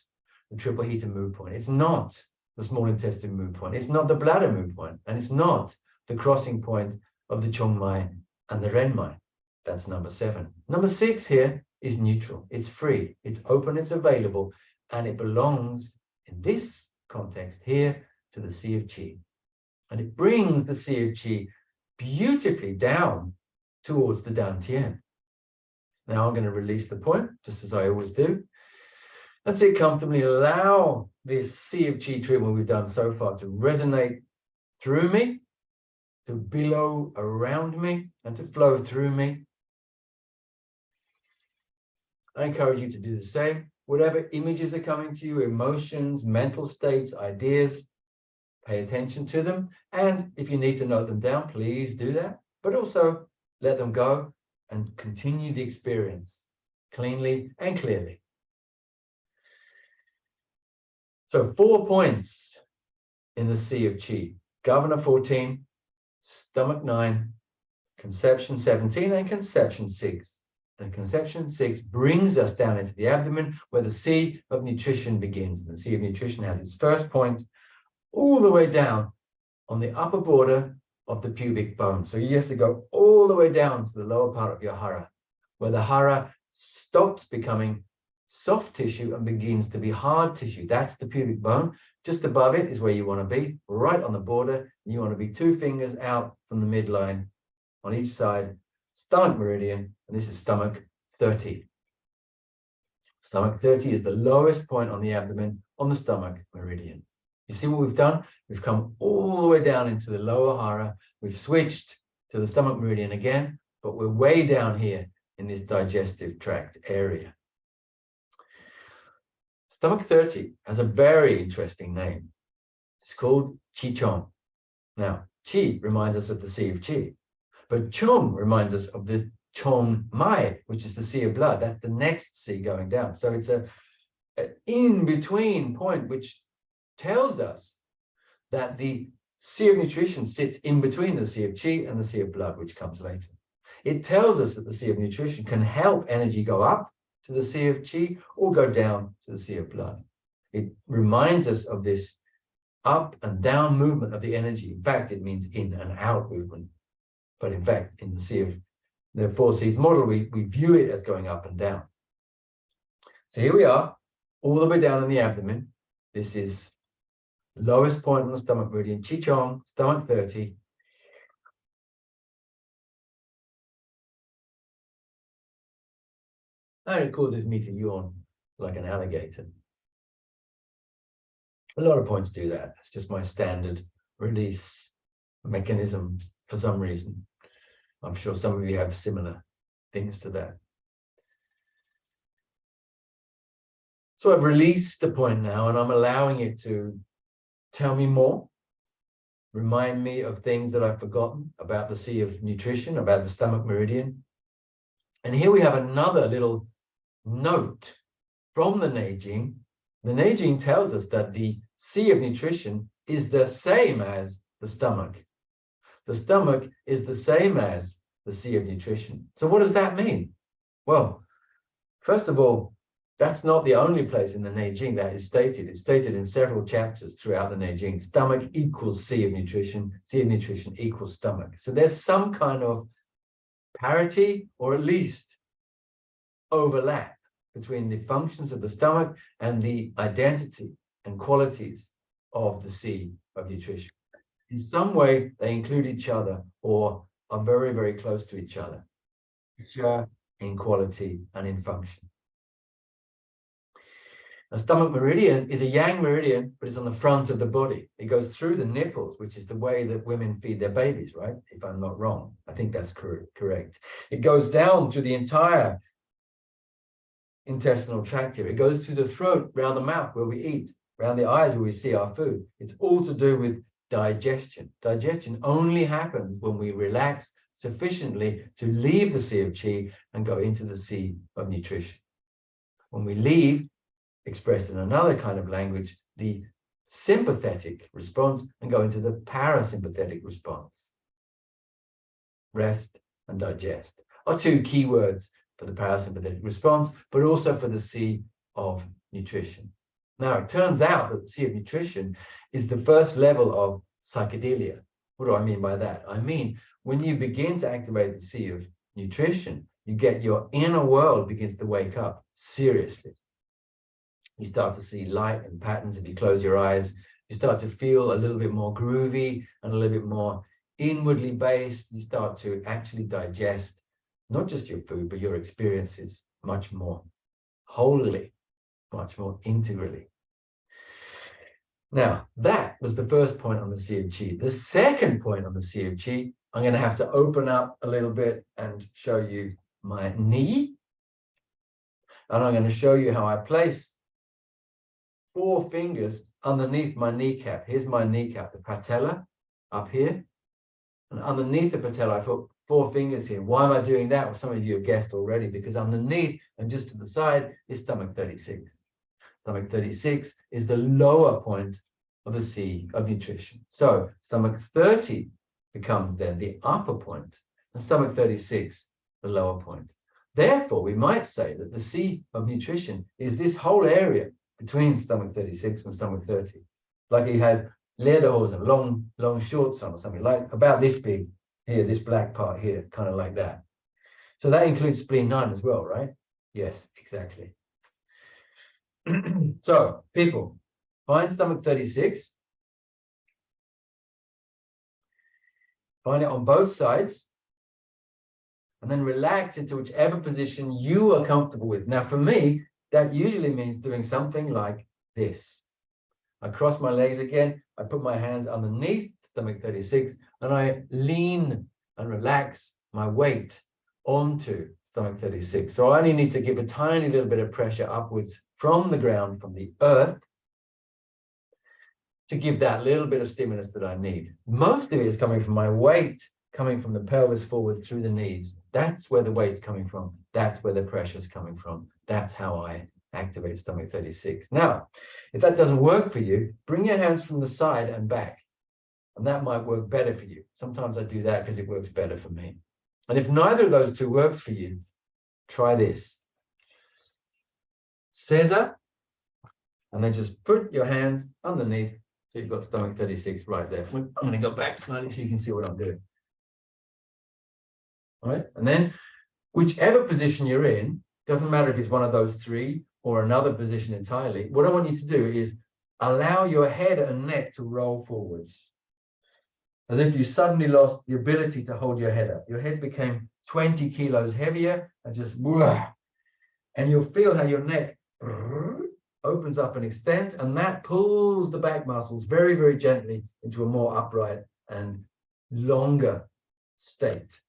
the triple heater mood point. It's not the small intestine mood point. It's not the bladder mood point. And it's not the crossing point of the Chongmai and the Renmai. That's number 7. Number 6 here is neutral. It's free. It's open. It's available. And it belongs in this context here to the Sea of Qi. And it brings the Sea of Qi beautifully down towards the Dantian. Now I'm going to release the point, just as I always do. Let's sit comfortably. Allow this Sea of Qi treatment we've done so far to resonate through me, to billow around me, and to flow through me. I encourage you to do the same. Whatever images are coming to you, emotions, mental states, ideas, pay attention to them. And if you need to note them down, please do that. But also let them go and continue the experience cleanly and clearly. So 4 points in the Sea of Qi. Governor 14, stomach 9, conception 17, and conception 6. And conception 6 brings us down into the abdomen where the Sea of Nutrition begins. And the Sea of Nutrition has its first point all the way down on the upper border of the pubic bone. So you have to go all the way down to the lower part of your hara, where the hara stops becoming soft tissue and begins to be hard tissue. That's the pubic bone. Just above it is where you want to be, right on the border. You want to be 2 fingers out from the midline on each side, stomach meridian, and this is stomach 30. Stomach 30 is the lowest point on the abdomen on the stomach meridian. You see what we've done? We've come all the way down into the lower hara. We've switched to the stomach meridian again, but we're way down here in this digestive tract area. Stomach 30 has a very interesting name. It's called Qi Chong. Now, Qi reminds us of the Sea of Qi, but Chong reminds us of the Chong Mai, which is the Sea of Blood. That's the next sea going down. So it's an in-between point, which tells us that the Sea of Nutrition sits in between the Sea of Qi and the Sea of Blood, which comes later. It tells us that the Sea of Nutrition can help energy go up to the Sea of Qi or go down to the Sea of Blood. It reminds us of this up and down movement of the energy. In fact, it means in and out movement. But in fact, in the Sea of the 4 Seas model, we view it as going up and down. So here we are, all the way down in the abdomen. This is lowest point on the stomach meridian, Qi Chong, stomach 30. And it causes me to yawn like an alligator. A lot of points do that. It's just my standard release mechanism for some reason. I'm sure some of you have similar things to that. So I've released the point now, and I'm allowing it to tell me more, remind me of things that I've forgotten about the Sea of Nutrition, about the stomach meridian. And here we have another little note from the Neijing. The Neijing tells us that the Sea of Nutrition is the same as the stomach. The stomach is the same as the Sea of Nutrition. So what does that mean? Well, first of all, that's not the only place in the Neijing that is stated. It's stated in several chapters throughout the Neijing. Stomach equals Sea of Nutrition equals stomach. So there's some kind of parity, or at least overlap, between the functions of the stomach and the identity and qualities of the Sea of Nutrition. In some way, they include each other or are very, very close to each other, in quality and in function. A stomach meridian is a yang meridian, but it's on the front of the body. It goes through the nipples, which is the way that women feed their babies, right? If I'm not wrong, I think that's correct. It goes down through the entire intestinal tract here. It goes to the throat, round the mouth where we eat, around the eyes where we see our food. It's all to do with digestion. Digestion only happens when we relax, sufficiently to leave the Sea of Qi and go into the Sea of Nutrition. When we leave, expressed in another kind of language, the sympathetic response and go into the parasympathetic response. Rest and digest are two key words for the parasympathetic response, but also for the Sea of Nutrition. Now, it turns out that the Sea of Nutrition is the first level of psychedelia. What do I mean by that? I mean, when you begin to activate the Sea of Nutrition, you get your inner world begins to wake up seriously. You start to see light and patterns. If you close your eyes, you start to feel a little bit more groovy and a little bit more inwardly based. You start to actually digest not just your food, but your experiences much more wholly, much more integrally. Now, that was the first point on the Sea of Qi. The second point on the Sea of Qi, I'm going to have to open up a little bit and show you my knee. And I'm going to show you how I place 4 fingers underneath my kneecap. Here's my kneecap, the patella up here. And underneath the patella, I put 4 fingers here. Why am I doing that? Well, some of you have guessed already, because underneath and just to the side is stomach 36. Stomach 36 is the lower point of the Sea of Nutrition. So stomach 30 becomes then the upper point, and stomach 36 the lower point. Therefore, we might say that the Sea of Nutrition is this whole area between stomach 36 and stomach 30. Like you had lederhosen, long shorts on or something, like about this big here, this black part here, kind of like that. So that includes spleen 9 as well, right? Yes, exactly. So, people, find stomach 36. Find it on both sides. And then relax into whichever position you are comfortable with. Now, for me, that usually means doing something like this. I cross my legs again. I put my hands underneath stomach 36, and I lean and relax my weight onto stomach 36. So I only need to give a tiny little bit of pressure upwards from the ground, from the earth, to give that little bit of stimulus that I need. Most of it is coming from my weight, coming from the pelvis forward through the knees. That's where the weight's coming from. That's where the pressure's coming from. That's how I activate stomach 36. Now, if that doesn't work for you, bring your hands from the side and back. And that might work better for you. Sometimes I do that because it works better for me. And if neither of those two works for you, try this. Caesar, and then just put your hands underneath. So you've got stomach 36 right there. I'm going to go back slightly so you can see what I'm doing. All right, and then whichever position you're in, doesn't matter if it's one of those 3 or another position entirely. What I want you to do is allow your head and neck to roll forwards, as if you suddenly lost the ability to hold your head up. Your head became 20 kilos heavier and just, and you'll feel how your neck opens up and extends, and that pulls the back muscles very, very gently into a more upright and longer state.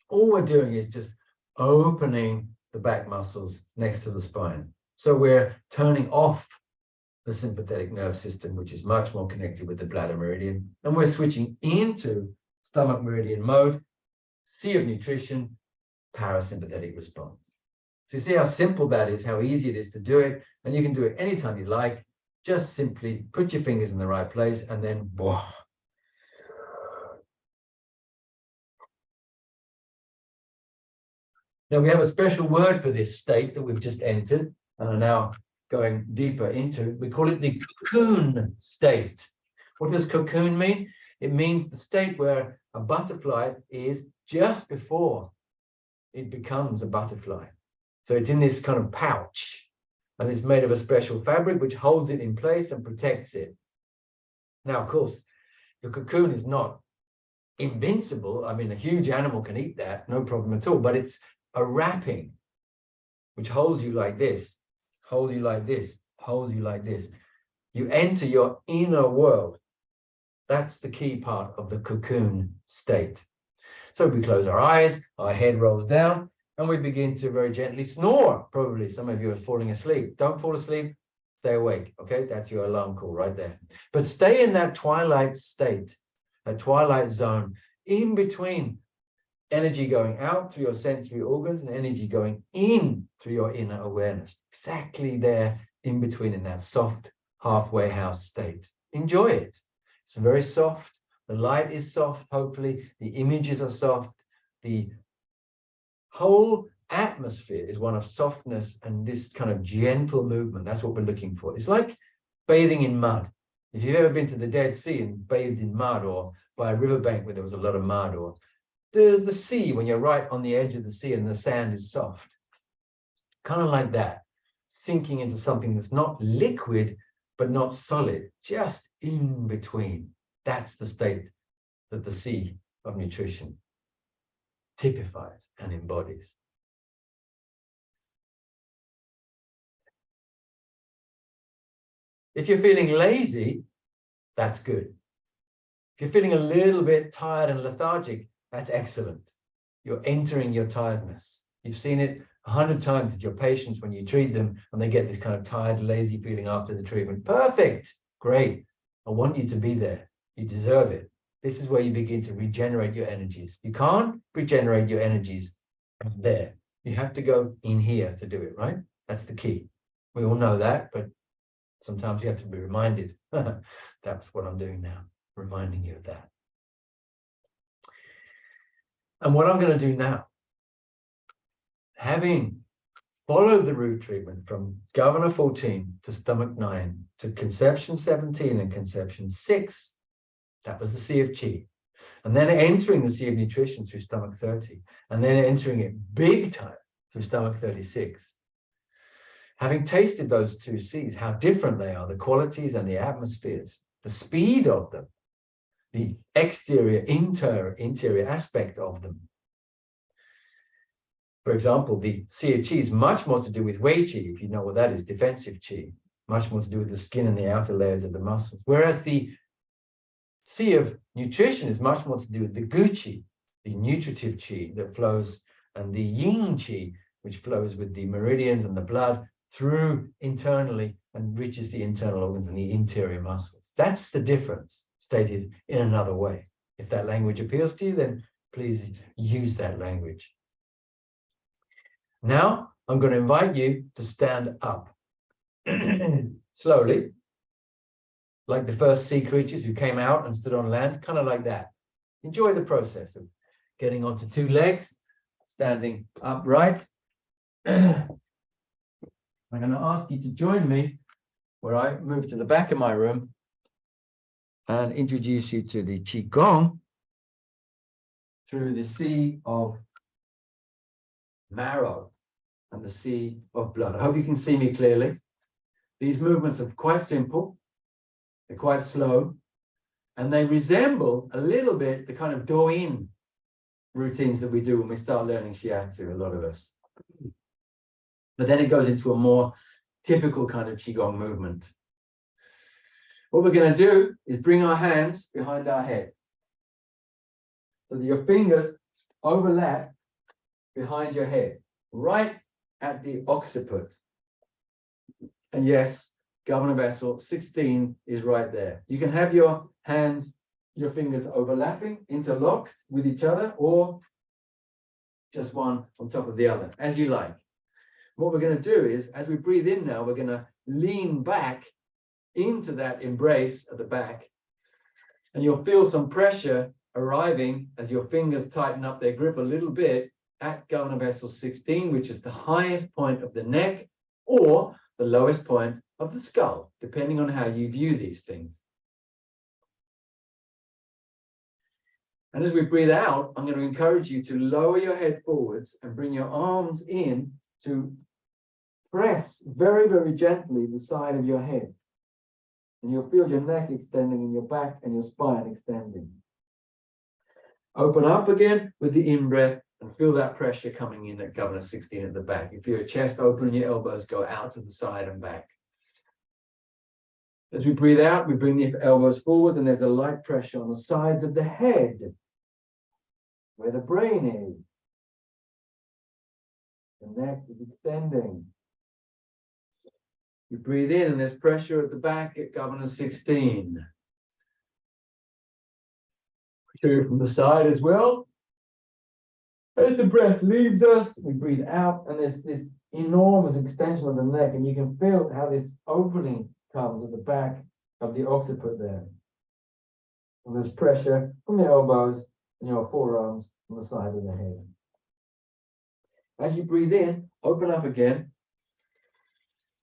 All we're doing is just opening the back muscles next to the spine. So we're turning off the sympathetic nerve system, which is much more connected with the bladder meridian, and we're switching into stomach meridian mode, Sea of Nutrition, parasympathetic response. So you see how simple that is, how easy it is to do it, and you can do it anytime you like. Just simply put your fingers in the right place and then whoa. Now we have a special word for this state that we've just entered and are now going deeper into. We call it the cocoon state. What does cocoon mean? It means the state where a butterfly is just before it becomes a butterfly. So it's in this kind of pouch, and it's made of a special fabric which holds it in place and protects it. Now, of course, your cocoon is not invincible. I mean, a huge animal can eat that, no problem at all, but it's a wrapping which holds you like this, holds you like this, holds you like this. You enter your inner world. That's the key part of the cocoon state. So we close our eyes, our head rolls down, and we begin to very gently snore. Probably some of you are falling asleep. Don't fall asleep, stay awake, okay? That's your alarm call right there. But stay in that twilight state, a twilight zone, in between energy going out through your sensory organs and energy going in through your inner awareness. Exactly there in between, in that soft halfway house state. Enjoy it. It's very soft. The light is soft, hopefully. The images are soft. The whole atmosphere is one of softness and this kind of gentle movement. That's what we're looking for. It's like bathing in mud. If you've ever been to the Dead Sea and bathed in mud, or by a riverbank where there was a lot of mud, or the sea, when you're right on the edge of the sea and the sand is soft, kind of like that, sinking into something that's not liquid, but not solid, just in between. That's the state that the sea of nutrition typifies and embodies. If you're feeling lazy, that's good. If you're feeling a little bit tired and lethargic, that's excellent. You're entering your tiredness. You've seen it 100 times with your patients when you treat them and they get this kind of tired, lazy feeling after the treatment. Perfect. Great. I want you to be there. You deserve it. This is where you begin to regenerate your energies. You can't regenerate your energies there. You have to go in here to do it, right? That's the key. We all know that, but sometimes you have to be reminded. That's what I'm doing now, reminding you of that. And what I'm going to do now, having followed the root treatment from Governor 14 to Stomach 9 to Conception 17 and Conception 6, that was the Sea of Qi. And then entering the Sea of Nutrition through Stomach 30, and then entering it big time through Stomach 36. Having tasted those two seas, how different they are, the qualities and the atmospheres, the speed of them, the exterior, interior aspect of them. For example, the Sea of Qi is much more to do with Wei Qi, if you know what that is, defensive Qi, much more to do with the skin and the outer layers of the muscles. Whereas the Sea of Nutrition is much more to do with the Gu Qi, the nutritive Qi that flows, and the Yin Qi, which flows with the meridians and the blood through internally and reaches the internal organs and the interior muscles. That's the difference, stated in another way. If that language appeals to you, then please use that language. Now, I'm going to invite you to stand up slowly, like the first sea creatures who came out and stood on land, kind of like that. Enjoy the process of getting onto two legs, standing upright. I'm going to ask you to join me where I move to the back of my room and introduce you to the Qigong through the sea of marrow and the sea of blood. I hope you can see me clearly. These movements are quite simple, they're quite slow, and they resemble a little bit the kind of do-in routines that we do when we start learning Shiatsu, a lot of us. But then it goes into a more typical kind of Qigong movement. What we're going to do is bring our hands behind our head so that your fingers overlap behind your head, right at the occiput. And yes, Governor Vessel 16 is right there. You can have your hands, your fingers overlapping, interlocked with each other, or just one on top of the other, as you like. What we're going to do is, as we breathe in now, we're going to lean back into that embrace at the back, and you'll feel some pressure arriving as your fingers tighten up their grip a little bit at Governor Vessel 16, which is the highest point of the neck or the lowest point of the skull, depending on how you view these things. And as we breathe out, I'm going to encourage you to lower your head forwards and bring your arms in to press very, very gently the side of your head. And you'll feel your neck extending and your back and your spine extending. Open up again with the in-breath and feel that pressure coming in at Governor 16 at the back. You feel your chest open and your elbows go out to the side and back. As we breathe out, we bring the elbows forward and there's a light pressure on the sides of the head, where the brain is. The neck is extending. You breathe in and there's pressure at the back at Governor 16. Through from the side as well. As the breath leaves us, we breathe out, and there's this enormous extension of the neck, and you can feel how this opening comes at the back of the occiput there. And there's pressure from the elbows and your forearms on the side of the head. As you breathe in, open up again.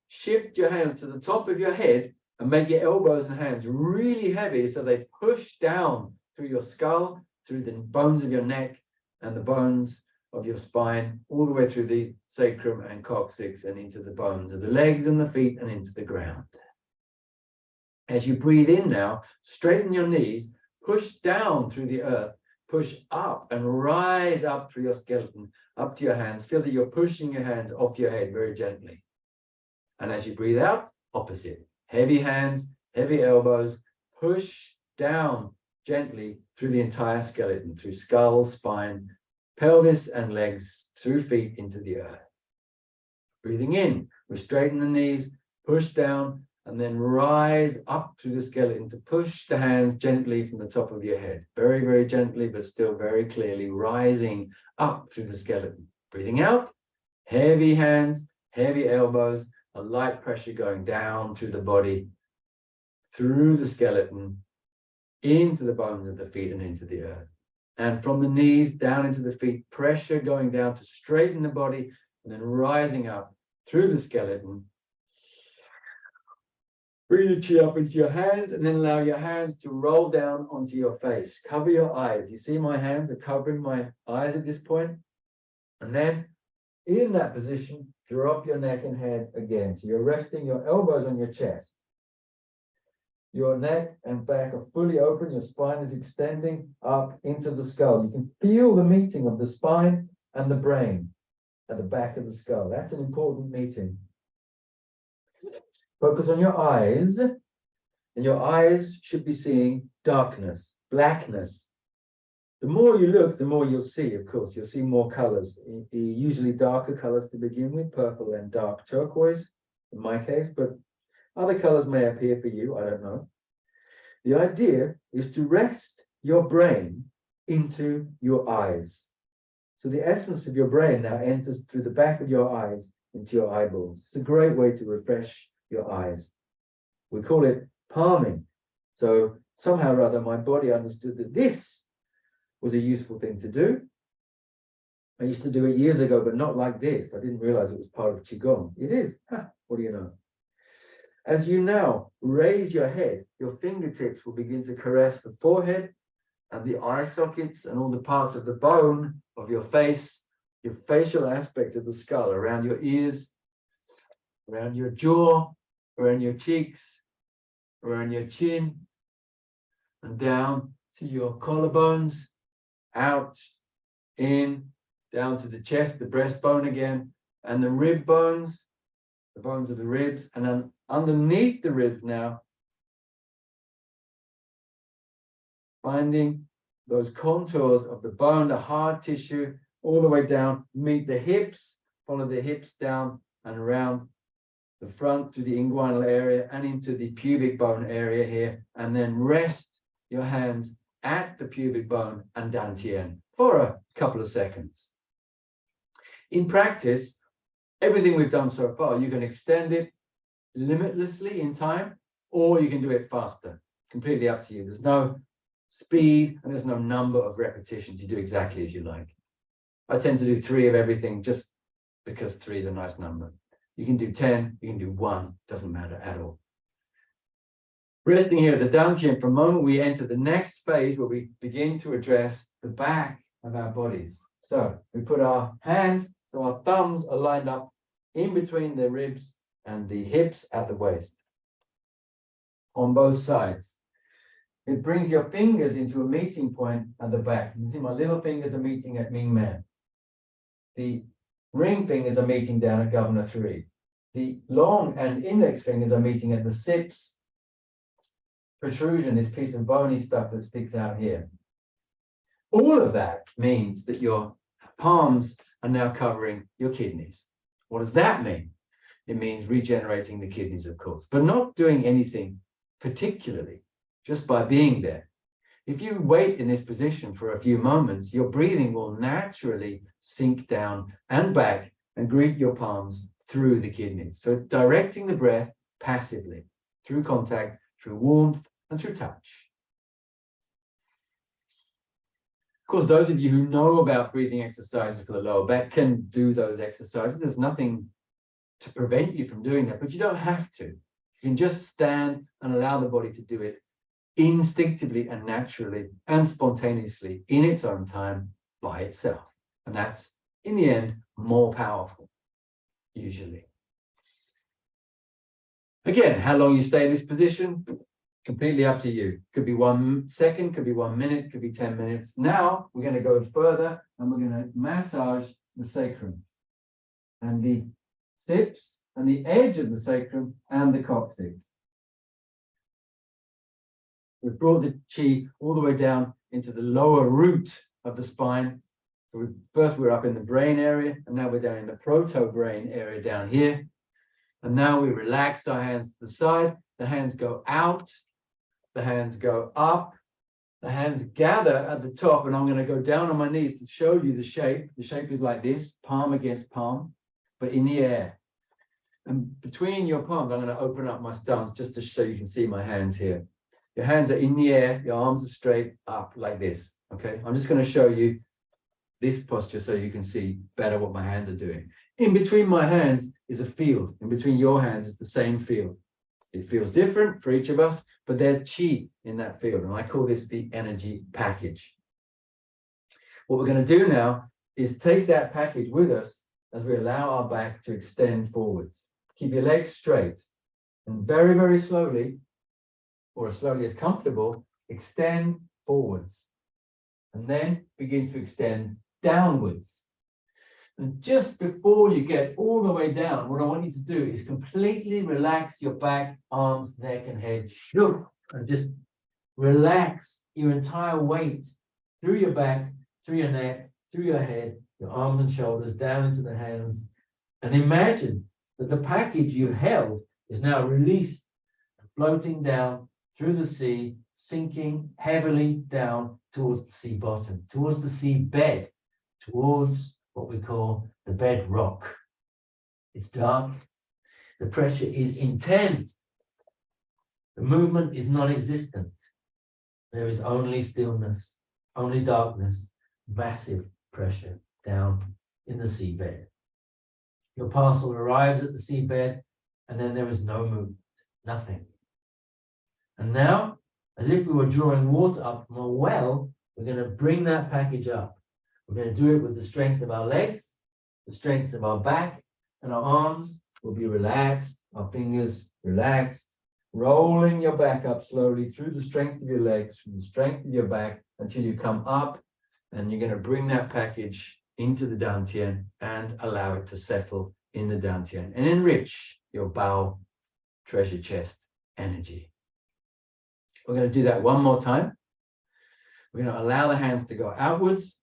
Shift your hands to the top of your head and make your elbows and hands really heavy so they push down through your skull, through the bones of your neck and the bones of your spine, all the way through the sacrum and coccyx and into the bones of the legs and the feet and into the ground. As you breathe in now, straighten your knees, push down through the earth, push up and rise up through your skeleton, up to your hands. Feel that you're pushing your hands off your head very gently. And as you breathe out, opposite. Heavy hands, heavy elbows, push down gently through the entire skeleton, through skull, spine, pelvis and legs, through feet into the earth. Breathing in, we straighten the knees, push down, and then rise up through the skeleton to push the hands gently from the top of your head. Very, very gently, but still very clearly rising up through the skeleton. Breathing out, heavy hands, heavy elbows, a light pressure going down through the body, through the skeleton, into the bones of the feet and into the earth. And from the knees down into the feet, pressure going down to straighten the body and then rising up through the skeleton. Breathe the chi up into your hands and then allow your hands to roll down onto your face. Cover your eyes. You see my hands are covering my eyes at this point. And then in that position, drop your neck and head again. So you're resting your elbows on your chest. Your neck and back are fully open. Your spine is extending up into the skull. You can feel the meeting of the spine and the brain at the back of the skull. That's an important meeting. Focus on your eyes, and your eyes should be seeing darkness, blackness. The more you look, the more you'll see, of course. You'll see more colors, usually darker colors to begin with, purple and dark turquoise in my case, but other colors may appear for you, I don't know. The idea is to rest your brain into your eyes. So the essence of your brain now enters through the back of your eyes into your eyeballs. It's a great way to refresh your eyes. We call it palming. So somehow or other, my body understood that this was a useful thing to do. I used to do it years ago, but not like this. I didn't realize it was part of Qigong. It is. What do you know? As you now raise your head, your fingertips will begin to caress the forehead and the eye sockets and all the parts of the bone of your face, your facial aspect of the skull, around your ears, around your jaw, around your cheeks, around your chin, and down to your collarbones, out, in, down to the chest, the breastbone again, and the rib bones, the bones of the ribs, and then underneath the ribs now, finding those contours of the bone, the hard tissue, all the way down, meet the hips, follow the hips down and around the front to the inguinal area and into the pubic bone area here, and then rest your hands at the pubic bone and dantian for a couple of seconds. In practice, everything we've done so far, you can extend it limitlessly in time, or you can do it faster. Completely up to you. There's no speed and there's no number of repetitions. You do exactly as you like. I tend to do 3 of everything just because 3 is a nice number. You can do 10, you can do 1, doesn't matter at all. Resting here at the dantian for a moment, we enter the next phase where we begin to address the back of our bodies. So we put our hands, so our thumbs are lined up in between the ribs and the hips at the waist on both sides. It brings your fingers into a meeting point at the back. You can see my little fingers are meeting at Ming Man. The ring fingers are meeting down at Governor 3. The long and index fingers are meeting at the sips protrusion, this piece of bony stuff that sticks out here. All of that means that your palms are now covering your kidneys. What does that mean? It means regenerating the kidneys, of course, but not doing anything particularly, just by being there. If you wait in this position for a few moments, your breathing will naturally sink down and back and greet your palms through the kidneys. So it's directing the breath passively, through contact, through warmth, and through touch. Of course, those of you who know about breathing exercises for the lower back can do those exercises. There's nothing to prevent you from doing that, but you don't have to. You can just stand and allow the body to do it instinctively and naturally and spontaneously in its own time by itself. And that's, in the end, more powerful, usually. Again, how long you stay in this position, completely up to you. Could be 1 second, could be 1 minute, could be 10 minutes. Now we're going to go further and we're going to massage the sacrum and the sips and the edge of the sacrum and the coccyx. We've brought the chi all the way down into the lower root of the spine. So first we're up in the brain area, and now we're down in the proto-brain area down here. And now we relax our hands to the side. The hands go out, the hands go up, the hands gather at the top, and I'm going to go down on my knees to show you the shape. The shape is like this, palm against palm, but in the air. And between your palms, I'm going to open up my stance just to show you can see my hands here. Your hands are in the air, your arms are straight up like this, okay? I'm just going to show you this posture so you can see better what my hands are doing. In between my hands is a field. In between your hands is the same field. It feels different for each of us, but there's chi in that field, and I call this the energy package. What we're going to do now is take that package with us as we allow our back to extend forwards. Keep your legs straight, and very, very slowly, or as slowly as comfortable, extend forwards, and then begin to extend downwards. And just before you get all the way down, what I want you to do is completely relax your back, arms, neck, and head. And just relax your entire weight through your back, through your neck, through your head, your arms and shoulders, down into the hands. And imagine that the package you held is now released and floating down through the sea, sinking heavily down towards the sea bottom, towards the sea bed, towards what we call the bedrock. It's dark. The pressure is intense. The movement is non-existent. There is only stillness, only darkness, massive pressure down in the seabed. Your parcel arrives at the seabed, and then there is no movement, nothing. And now, as if we were drawing water up from a well, we're going to bring that package up. We're going to do it with the strength of our legs, the strength of our back, and our arms will be relaxed, our fingers relaxed, rolling your back up slowly through the strength of your legs, through the strength of your back, until you come up, and you're going to bring that package into the dantian and allow it to settle in the dantian and enrich your bowel, treasure chest energy. We're going to do that one more time. We're going to allow the hands to go outwards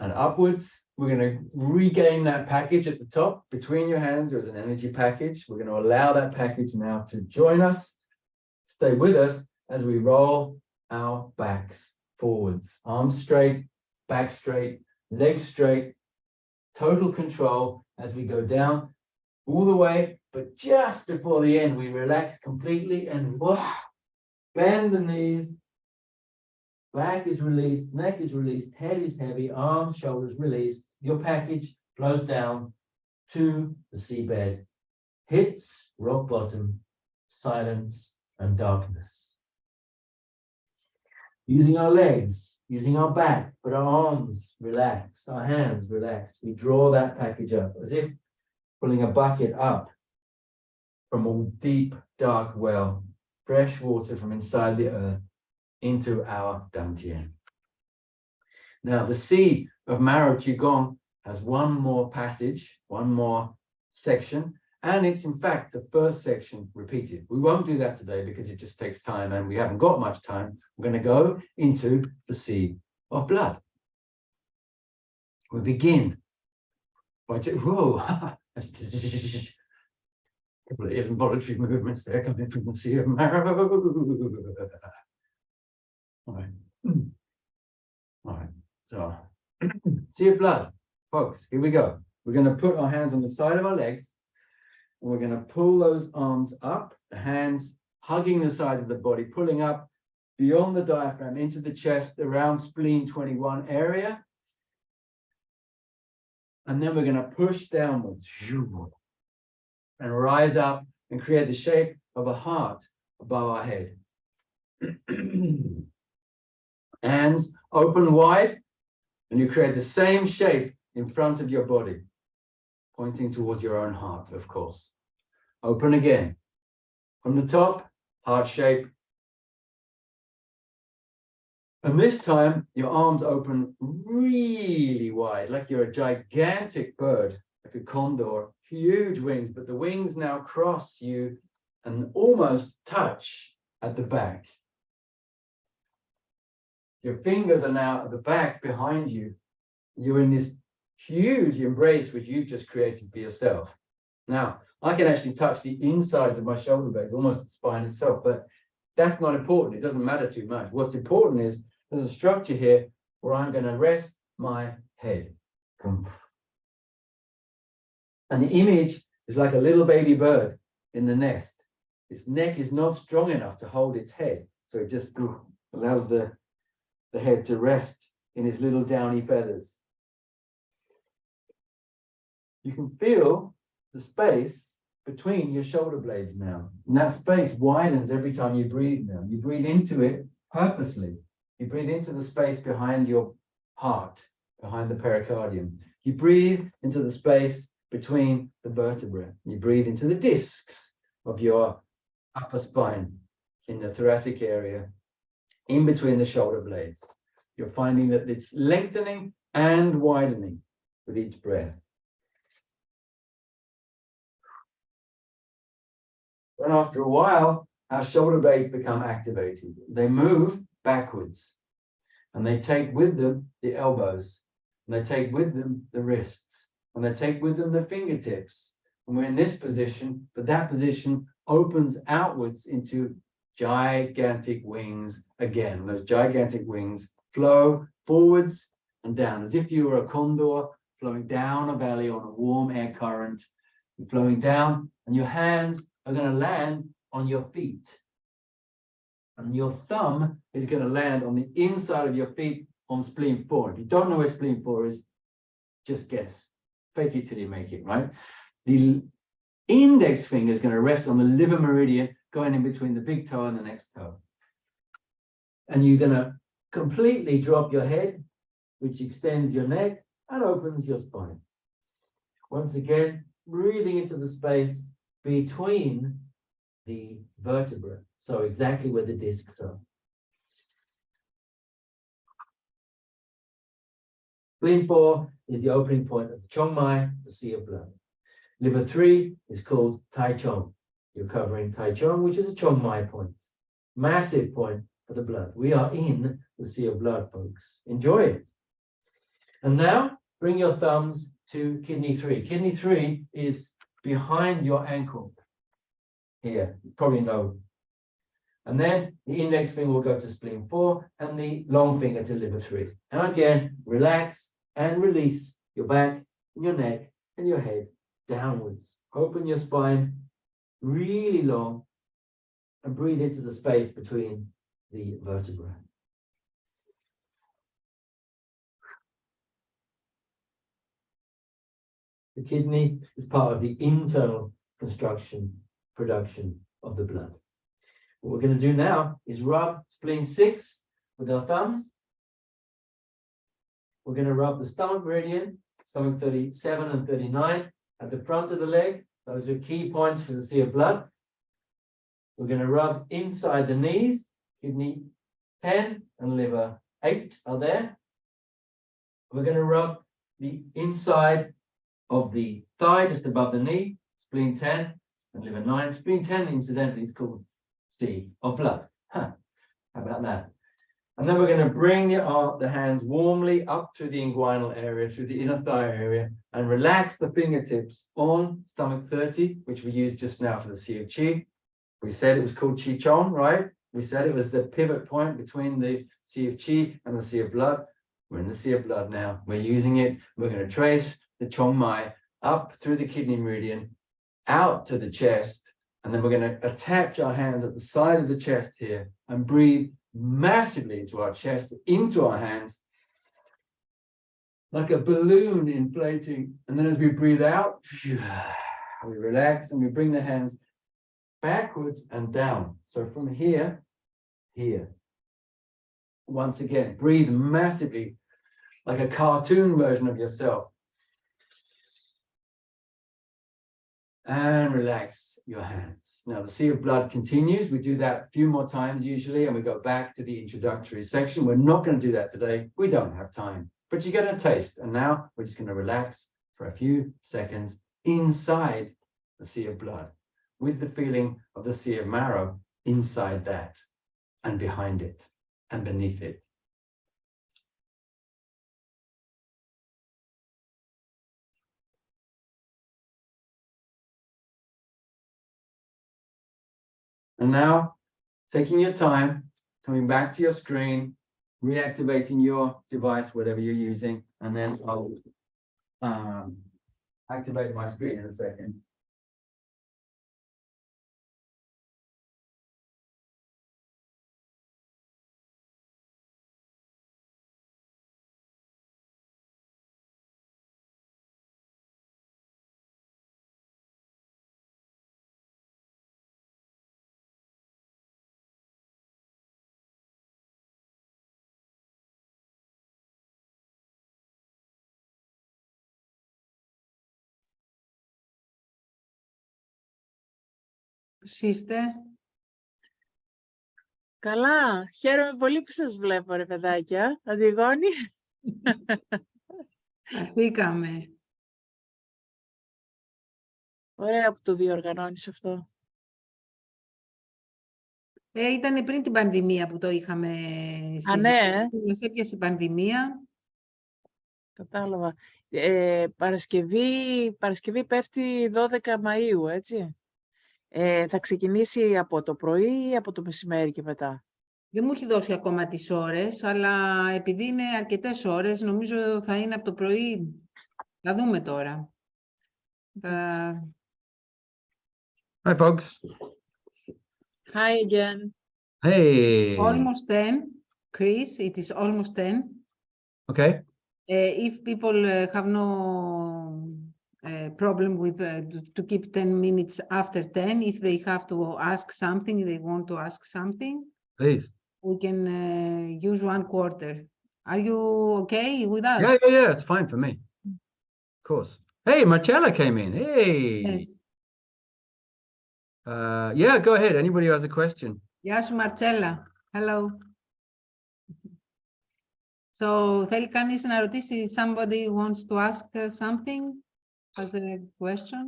and upwards. We're going to regain that package at the top between your hands. There's an energy package. We're going to allow that package now to join us. Stay with us as we roll our backs forwards. Arms straight, back straight, legs straight. Total control as we go down all the way. But just before the end, we relax completely and bend the knees. Back is released, neck is released, head is heavy, arms, shoulders released. Your package flows down to the seabed, hits rock bottom, silence and darkness. Using our legs, using our back, but our arms relaxed, our hands relaxed. We draw that package up as if pulling a bucket up from a deep, dark well, fresh water from inside the earth into our dantian. Now, the sea of Maro Qigong has one more passage, one more section, and it's in fact the first section repeated. We won't do that today because it just takes time and we haven't got much time. We're going to go into the sea of blood. We begin by couple of involuntary movements there coming from the sea of Maro. All right. All right. So, sea of blood, folks. Here we go. We're going to put our hands on the side of our legs, and we're going to pull those arms up, the hands hugging the sides of the body, pulling up beyond the diaphragm into the chest, around spleen 21 area. And then we're going to push downwards and rise up and create the shape of a heart above our head. Hands open wide, and you create the same shape in front of your body, pointing towards your own heart, of course. Open again. From the top, heart shape. And this time, your arms open really wide, like you're a gigantic bird, like a condor, huge wings, but the wings now cross you and almost touch at the back. Your fingers are now at the back behind you. You're in this huge embrace which you've just created for yourself. Now, I can actually touch the insides of my shoulder blades, almost the spine itself, but that's not important. It doesn't matter too much. What's important is there's a structure here where I'm going to rest my head. And the image is like a little baby bird in the nest. Its neck is not strong enough to hold its head, so it just allows the head to rest in its little downy feathers. You can feel the space between your shoulder blades now. And that space widens every time you breathe now. You breathe into it purposely. You breathe into the space behind your heart, behind the pericardium. You breathe into the space between the vertebrae. You breathe into the discs of your upper spine in the thoracic area, in between the shoulder blades. You're finding that it's lengthening and widening with each breath. And after a while, our shoulder blades become activated. They move backwards, and they take with them the elbows, and they take with them the wrists, and they take with them the fingertips. And we're in this position, but that position opens outwards into gigantic wings again. Those gigantic wings flow forwards and down, as if you were a condor flowing down a valley on a warm air current. You're flowing down, and your hands are going to land on your feet. And your thumb is going to land on the inside of your feet on spleen 4. If you don't know where spleen 4 is, just guess. Fake it till you make it, right? The index finger is going to rest on the liver meridian going in between the big toe and the next toe. And you're going to completely drop your head, which extends your neck and opens your spine. Once again, breathing into the space between the vertebrae, so exactly where the discs are. Spleen 4 is the opening point of the Chongmai, the Sea of Blood. Liver 3 is called Tai Chong. You're covering Tai Chong, which is a Chongmai point. Massive point for the blood. We are in the Sea of Blood, folks. Enjoy it. And now bring your thumbs to kidney 3. Kidney 3 is behind your ankle. Here, you probably know. And then the index finger will go to spleen 4 and the long finger to liver 3. And again, relax and release your back and your neck and your head downwards. Open your spine really long and breathe into the space between the vertebrae. The kidney is part of the internal production of the blood. What we're going to do now is rub spleen 6 with our thumbs. We're going to rub the stomach meridian, stomach 37 and 39 at the front of the leg. Those are key points for the Sea of Blood. We're going to rub inside the knees, kidney 10 and liver 8 are there. We're going to rub the inside of the thigh just above the knee, spleen 10 and liver 9. Spleen 10, incidentally, is called Sea of Blood. How about that? And then we're going to bring the hands warmly up through the inguinal area, through the inner thigh area, and relax the fingertips on stomach 30, which we used just now for the Sea of Qi. We said it was called Qi Chong, right? We said it was the pivot point between the Sea of Qi and the Sea of Blood. We're in the Sea of Blood now. We're using it. We're going to trace the Chongmai up through the kidney meridian, out to the chest, and then we're going to attach our hands at the side of the chest here and breathe massively into our chest, into our hands, like a balloon inflating. And then as we breathe out, we relax and we bring the hands backwards and down. So from here, here. Once again, breathe massively, like a cartoon version of yourself. And relax your hands. Now the Sea of Blood continues. We do that a few more times usually, and we go back to the introductory section. We're not going to do that today. We don't have time, but you get a taste. And now we're just going to relax for a few seconds inside the Sea of Blood, with the feeling of the Sea of Marrow inside that, and behind it, and beneath it. And now, taking your time, coming back to your screen, reactivating your device, whatever you're using, and then I'll activate my screen in a second. Είστε? Καλά, χαίρομαι πολύ που σας βλέπω, ρε παιδάκια. Αντιγόνη. Καθήκαμε. Ωραία που το διοργανώνεις αυτό. Ήταν πριν την πανδημία που το είχαμε συζητήσει. Ναι. Μας έπιασε η πανδημία. Κατάλαβα. Παρασκευή πέφτει 12 Μαΐου, έτσι. Θα ξεκινήσει από το πρωί ή από το μεσημέρι και μετά? Δεν μου έχει δώσει ακόμα τις ώρες, αλλά επειδή είναι αρκετές ώρες, νομίζω θα είναι από το πρωί. Θα δούμε τώρα. Hi, folks. Hi again. Hey. Almost 10, Chris. It is almost 10. Okay. If people have no problem with to keep 10 minutes after 10, if they have to ask something, they want to ask something, Please. we can use 1/4. Are you okay with that? Yeah, it's fine for me. Of course. Hey, Marcella came in. Hey. Yes. Yeah, go ahead. Anybody who has a question. Γεια σου, Μαρτσέλα. Hello. So, θέλει κανείς να ρωτήσει, somebody wants to ask something, has a question?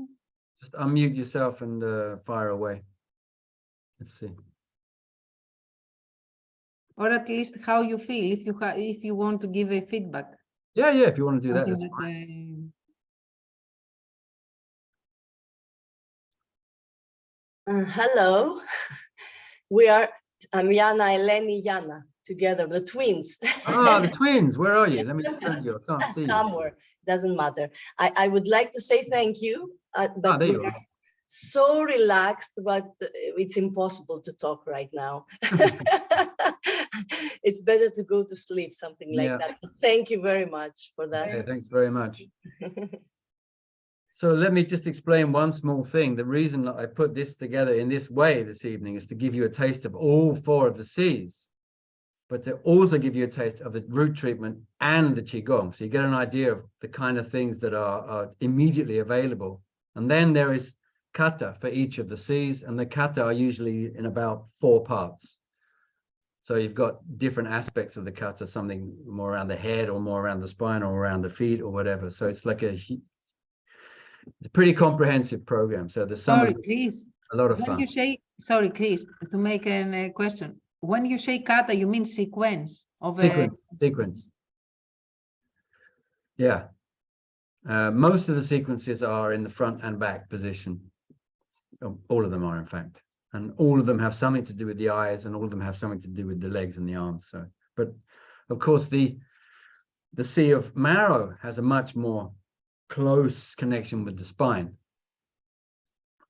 Just unmute yourself and fire away. Let's see. Or at least how you feel, if you want to give a feedback. Yeah, if you want to do that, that's fine. Hello. I'm Yana, Eleni, Yana, together, the twins. Ah, the twins. Where are you? Let me turn you. I can't see you. Somewhere, doesn't matter. I would like to say thank you, but there you we are. are so relaxed, but it's impossible to talk right now. It's better to go to sleep, something like that. But thank you very much for that. Yeah, thanks very much. So let me just explain one small thing. The reason that I put this together in this way this evening is to give you a taste of all 4 of the C's, but to also give you a taste of the root treatment and the Qigong. So you get an idea of the kind of things that are immediately available. And then there is kata for each of the C's, and the kata are usually in about 4 parts. So you've got different aspects of the kata, something more around the head or more around the spine or around the feet or whatever. So it's like it's a pretty comprehensive program. So there's Sorry, Chris. A lot of when fun. You say, sorry, Chris, to make a question. When you say kata, you mean sequence of Sequence. Yeah. Most of the sequences are in the front and back position. All of them are, in fact. and all of them have something to do with the eyes, and all of them have something to do with the legs and the arms. So, but of course, the Sea of Marrow has a much more close connection with the spine,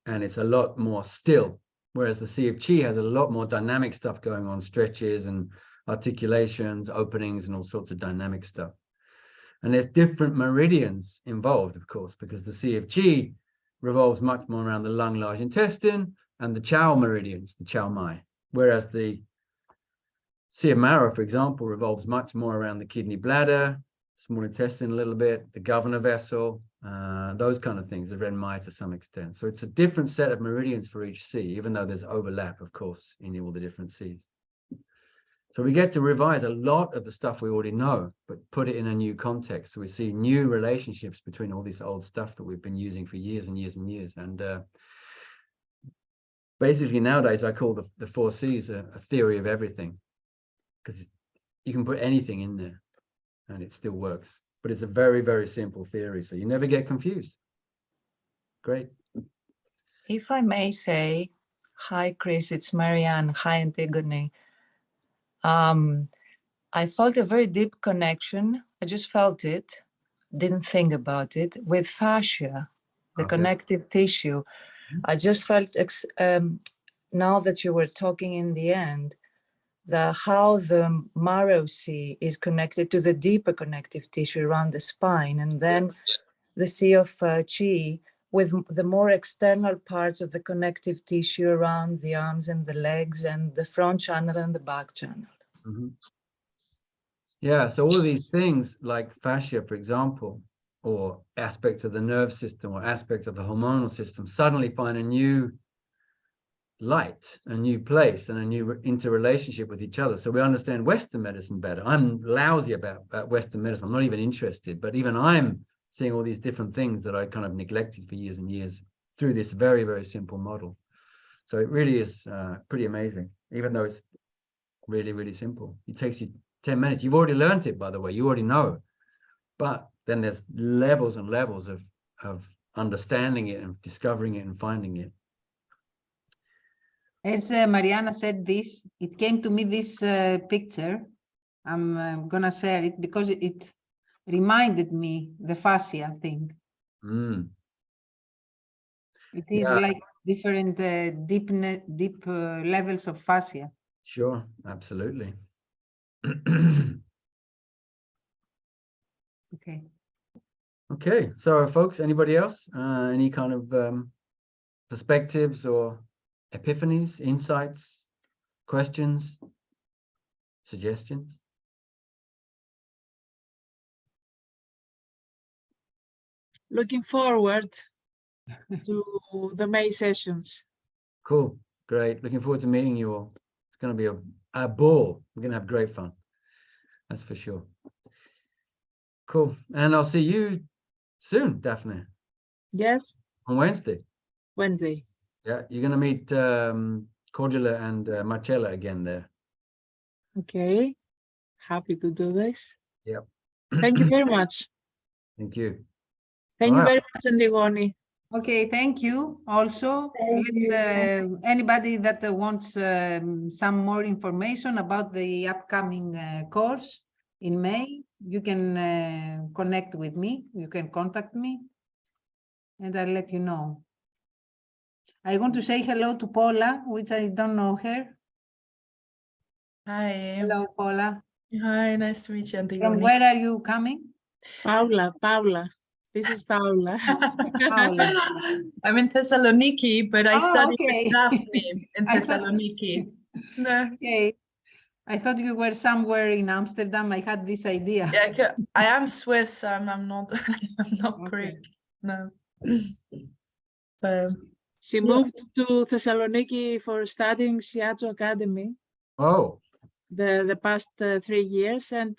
and it's a lot more still, whereas the Sea of Chi has a lot more dynamic stuff going on, stretches and articulations, openings, and all sorts of dynamic stuff. And there's different meridians involved, of course, because the Sea of Chi revolves much more around the lung, large intestine, and the Chao meridians, the Chao Mai, whereas the Sea of Marrow, for example, revolves much more around the kidney, bladder, small intestine a little bit, the governor vessel, those kind of things, the Ren Mai to some extent. So it's a different set of meridians for each sea, even though there's overlap, of course, in all the different seas. So we get to revise a lot of the stuff we already know, but put it in a new context. So we see new relationships between all this old stuff that we've been using for years and years and years. And basically nowadays I call the 4 Cs a theory of everything, because you can put anything in there and it still works. But it's a very, very simple theory, so you never get confused. Great. If I may say, hi, Chris, it's Marianne. Hi, Antigoni. I felt a very deep connection. I just felt it, didn't think about it, with fascia, the connective tissue. I just felt, now that you were talking in the end, how the marrow sea is connected to the deeper connective tissue around the spine, and then the Sea of Chi with the more external parts of the connective tissue around the arms and the legs and the front channel and the back channel. Mm-hmm. Yeah, so all of these things like fascia, for example, or aspects of the nerve system or aspects of the hormonal system suddenly find a new light, a new place, and a new interrelationship with each other. So we understand Western medicine better. I'm lousy about Western medicine. I'm not even interested, but even I'm seeing all these different things that I kind of neglected for years and years through this very, very simple model. So it really is pretty amazing, even though it's really, really simple. It takes you 10 minutes. You've already learned it, by the way. You already know. But then there's levels and levels of understanding it and discovering it and finding it. As Mariana said this, it came to me this picture. I'm gonna share it because it reminded me the fascia thing. Mm. It is like different deep levels of fascia. Sure, absolutely. Okay. Okay, so folks, anybody else? Any kind of perspectives or epiphanies, insights, questions, suggestions? Looking forward to the May sessions. Cool, great. Looking forward to meeting you all. It's going to be a ball. We're going to have great fun. That's for sure. Cool. And I'll see you soon, Daphne. Yes. On Wednesday. Wednesday. Yeah, you're going to meet Cordula and Marcella again there. Okay. Happy to do this. Yep. Thank you very much. Thank you. Thank you very much, Antigoni. Okay, thank you. Also, anybody that wants some more information about the upcoming course in May, you can connect with me. You can contact me, and I'll let you know. I want to say hello to Paula, which I don't know her. Hi. Hello, Paula. Hi, nice to meet you, From Antigoni. where are you coming? Paula. This is Paula. Paula. I'm in Thessaloniki, but I studied okay. with Daphne in Thessaloniki. No. Okay. I thought you were somewhere in Amsterdam. I had this idea. Yeah, I am Swiss. I'm not. I'm not Okay. Greek. No. She moved to Thessaloniki for studying Shiatsu Academy. Oh. The past 3 years, and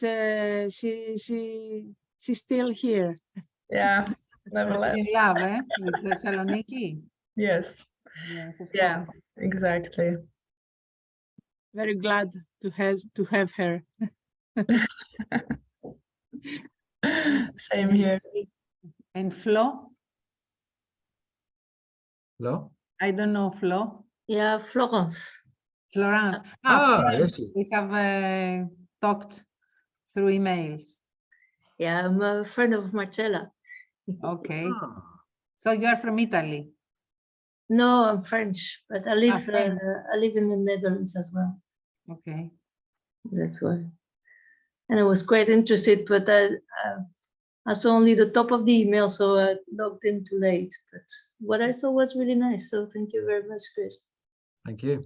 she's still here. Yeah, never left. In love, with Thessaloniki. Yes. Yes, of Yeah, course. exactly. Very glad to have her. Same here. And Flo? Hello? I don't know Flo. Yeah, Florence. Florence. Yes, Florence. We have talked through emails. Yeah, I'm a friend of Marcella. Okay. Ah, So you are from Italy? No, I'm French, but I live French. I live in the Netherlands as well. Okay. That's why. And I was quite interested, but I saw only the top of the email, so I logged in too late. But what I saw was really nice. So thank you very much, Chris. thank you.